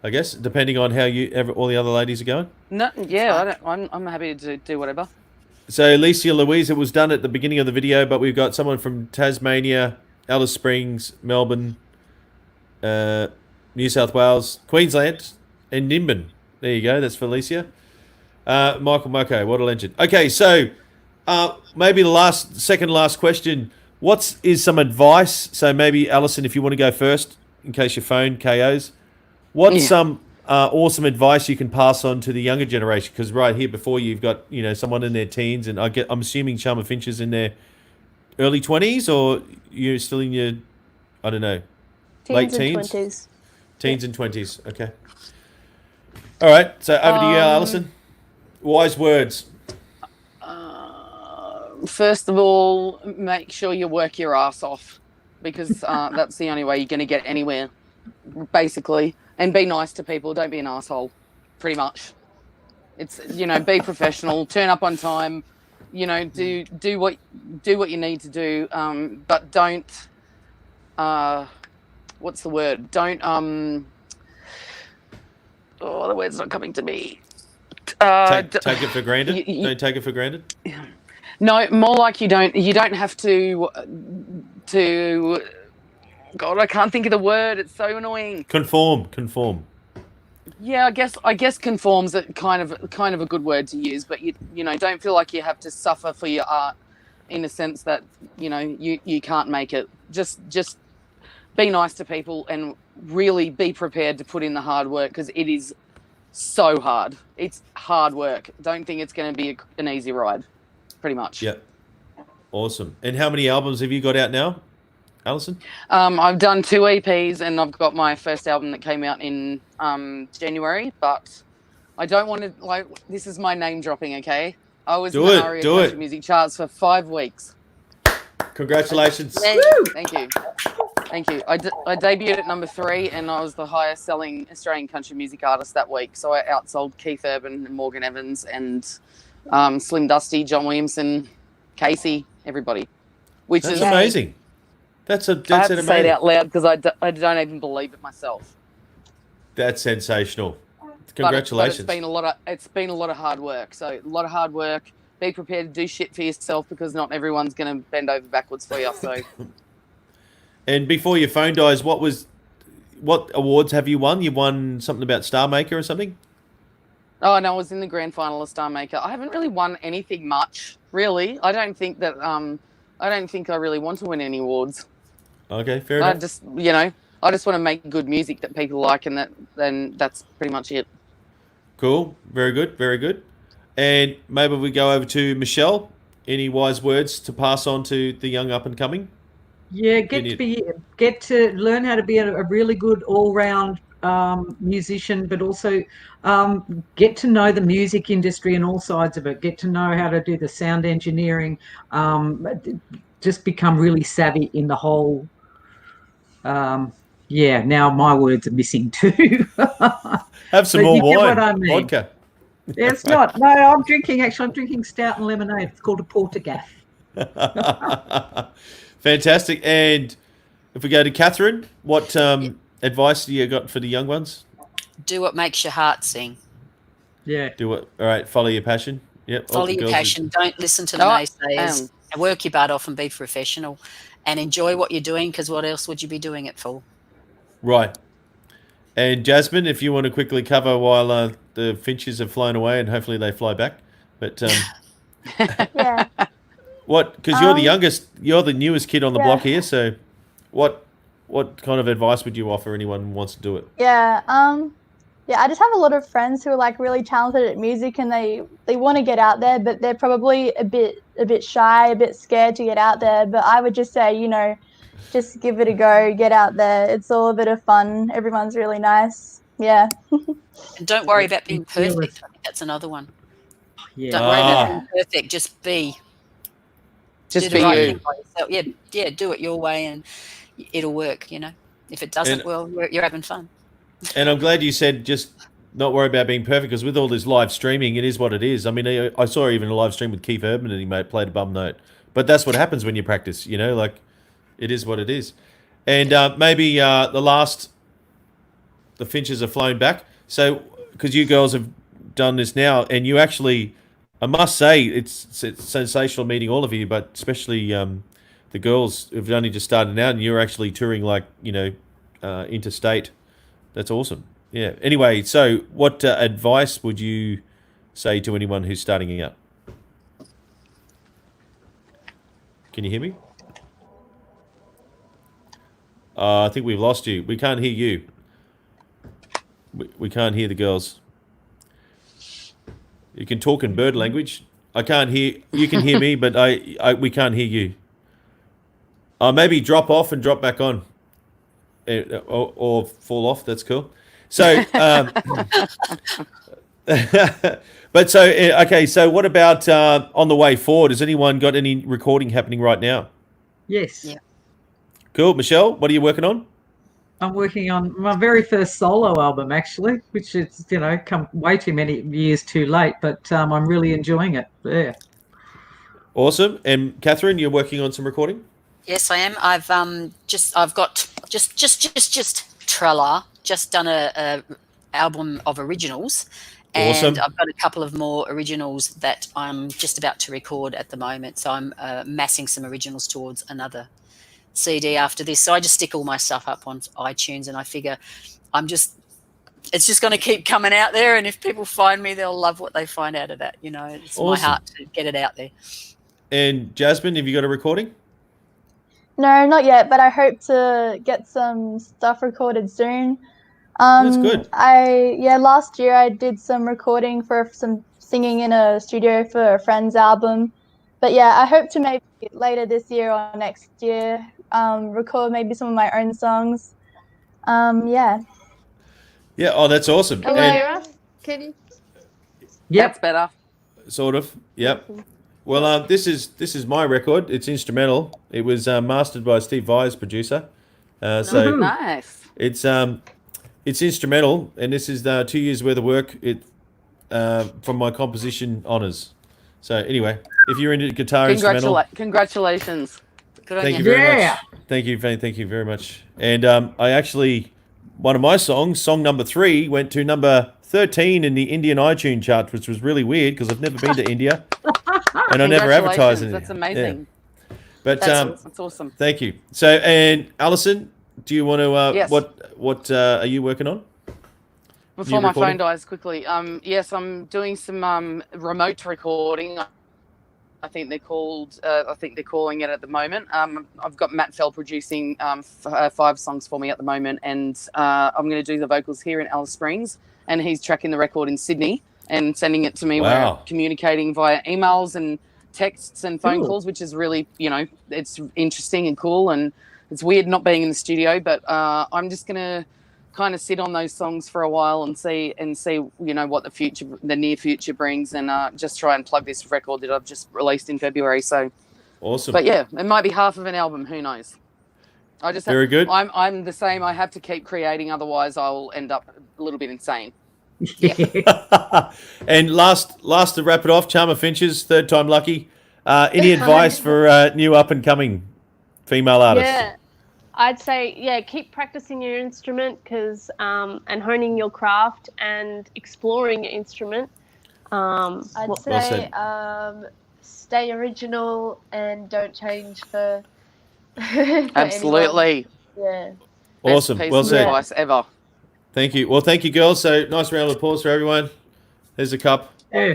I guess, depending on how all the other ladies are going. No, yeah, I'm happy to do whatever. So, Alicia Louise, it was done at the beginning of the video, but we've got someone from Tasmania, Alice Springs, Melbourne, New South Wales, Queensland, and Nimbin. There you go. That's for Alicia. Michael Moko, what a legend. Okay, so maybe the second last question. What is some advice? So maybe Alison, if you want to go first, in case your phone KOs. What's some awesome advice you can pass on to the younger generation? Because right here before you've got someone in their teens, and I'm assuming Charma Finch is in their early 20s, or you're still in your, I don't know, late teens? 20s. Teens and 20s. Okay. All right. So over to you, Alison. Wise words. First of all, make sure you work your ass off, because that's the only way you're going to get anywhere, basically. And be nice to people. Don't be an asshole, pretty much. It's, be professional, turn up on time, do what you need to do, but don't, what's the word? Don't, the word's not coming to me. Take it for granted. Don't take it for granted. No, more like you don't have to. God, I can't think of the word. It's so annoying. Conform. Yeah, I guess conform's kind of a good word to use, but you don't feel like you have to suffer for your art, in a sense that you can't make it. Just be nice to people and really be prepared to put in the hard work, because it is so hard. It's hard work. Don't think it's going to be an easy ride. Pretty much. Yeah. Awesome. And how many albums have you got out now, Alison? I've done 2 EPs, and I've got my first album that came out in January, but I don't want to, this is my name dropping, okay? I was in the ARIA country music charts for 5 weeks. Congratulations. Thank you. I debuted at number 3, and I was the highest selling Australian country music artist that week. So I outsold Keith Urban, Morgan Evans, and Slim Dusty, John Williamson, Casey, everybody. Which That's is amazing. That's I have to say it out loud, because I don't even believe it myself. That's sensational. Congratulations. But it's been a lot of hard work. So a lot of hard work. Be prepared to do shit for yourself, because not everyone's going to bend over backwards for you. So. And before your phone dies, what awards have you won? You won something about Star Maker or something? Oh no, I was in the grand final of Star Maker. I haven't really won anything much, really. I don't think I really want to win any awards. Okay, fair enough. I just want to make good music that people like, and then that's pretty much it. Cool. Very good. And maybe we go over to Michelle. Any wise words to pass on to the young up and coming? Yeah, get to learn how to be a really good all-round musician, but also get to know the music industry and all sides of it. Get to know how to do the sound engineering. Just become really savvy in the whole. Now my words are missing too. Have some more wine. What I mean. Vodka. It's not. No, I'm drinking stout and lemonade. It's called a portergaff. Fantastic. And if we go to Catherine, what advice do you got for the young ones? Do what makes your heart sing. Yeah. Do what? All right. Follow your passion. Yep. Follow your passion. Don't listen to the naysayers. Work your butt off and be professional, and enjoy what you're doing, because what else would you be doing it for? Right. And Jasmine, if you want to quickly cover while the Finches have flown away, and hopefully they fly back. But Yeah. what? Because you're the youngest, you're the newest kid on the block here. So, what kind of advice would you offer anyone who wants to do it? Yeah. I just have a lot of friends who are like really talented at music, and they want to get out there, but they're probably a bit shy, a bit scared to get out there. But I would just say, just give it a go, get out there. It's all a bit of fun. Everyone's really nice. Yeah. And don't worry about being perfect. I think that's another one. Yeah. Don't worry about being perfect. Just be. Just do be the right you. thing by yourself. Yeah. Do it your way, and it'll work. If it doesn't, well, you're having fun. And I'm glad you said just not worry about being perfect, because with all this live streaming, it is what it is. I mean, I saw even a live stream with Keith Urban, and he played a bum note. But that's what happens when you practice, like it is what it is. And maybe the finches have flown back. So, because you girls have done this now, and you actually, I must say, it's sensational meeting all of you, but especially the girls who've only just started out, and you're actually touring like, interstate. That's awesome. Yeah. Anyway, so what advice would you say to anyone who's starting out? Can you hear me? I think we've lost you. We can't hear you. We can't hear the girls. You can talk in bird language. I can't hear. You can hear me, but we can't hear you. Maybe drop off and drop back on, or fall off. That's cool. So, but so okay. So, what about on the way forward? Has anyone got any recording happening right now? Yes. Yeah. Cool, Michelle. What are you working on? I'm working on my very first solo album, actually, which is, come way too many years too late, but I'm really enjoying it. Yeah. Awesome. And Catherine, you're working on some recording? Yes, I am. I've got Trella, just done a album of originals. And Awesome. I've got a couple of more originals that I'm just about to record at the moment. So I'm massing some originals towards another CD after this. So I just stick all my stuff up on iTunes, and I figure it's just going to keep coming out there. And if people find me, they'll love what they find out of that. It's Awesome. my heart to get it out there. And Jasmine, have you got a recording? No, not yet, but I hope to get some stuff recorded soon. That's good. Last year I did some recording for some singing in a studio for a friend's album. But yeah, I hope to maybe later this year or next year record maybe some of my own songs. Yeah. Yeah. Oh, that's awesome. Hello, And can you? That's better. sort of. Yep. Well, this is my record. It's instrumental. It was mastered by Steve Vai's producer. So Nice. it's instrumental, and this is 2 years worth of work. From my composition honors. So anyway, if you're into guitar instrumental, Congratulations. Good on thank you you. very Yeah. much. Thank you very much. And I actually, one of my songs, song number 3, went to number 13 in the Indian iTunes chart, which was really weird because I've never been to India, and I never advertised in That's it. amazing. Yeah. But That's awesome. thank you. So, and Alison, do you want to? Yes. What are you working on? Before You my recording? phone dies quickly. Yes, I'm doing some remote recording. I think they're called. I think they're calling it at the moment. I've got Matt Fell producing 5 songs for me at the moment, and I'm going to do the vocals here in Alice Springs, and he's tracking the record in Sydney and sending it to me. Wow. We're communicating via emails and texts and phone Cool. calls, which is really, it's interesting and cool, and it's weird not being in the studio. But I'm just going to kind of sit on those songs for a while and see what the near future brings, and just try and plug this record that I've just released in February. So Awesome. but yeah, it might be half of an album, who knows. Very good. I'm the same. I have to keep creating, otherwise I'll end up a little bit insane. And last to wrap it off, Charmer Finches, third time lucky. Any advice for new up and coming female artists? Yeah, I'd say keep practicing your instrument and honing your craft and exploring your instrument. I'd Well say said. stay original and don't change for anyone. Absolutely. Yeah. Awesome. Best piece Well of said. advice ever. Thank you. Well, thank you, girls. So nice round of applause for everyone. There's a cup. Yeah.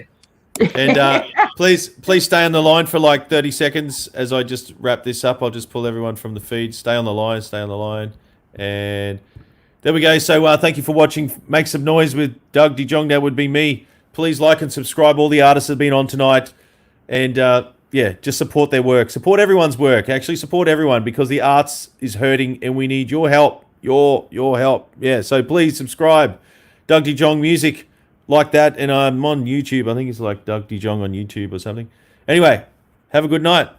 And please stay on the line for like 30 seconds as I just wrap this up. I'll just pull everyone from the feed. Stay on the line. And there we go. So thank you for watching. Make some noise with Doug Jong. That would be me. Please like and subscribe. All the artists have been on tonight. And just support their work. Support everyone's work. Actually, support everyone, because the arts is hurting and we need your help. Your help. Yeah, so please subscribe. Doug Jong Music, like that. And I'm on YouTube. I think it's like Doug Jong on YouTube or something. Anyway, have a good night.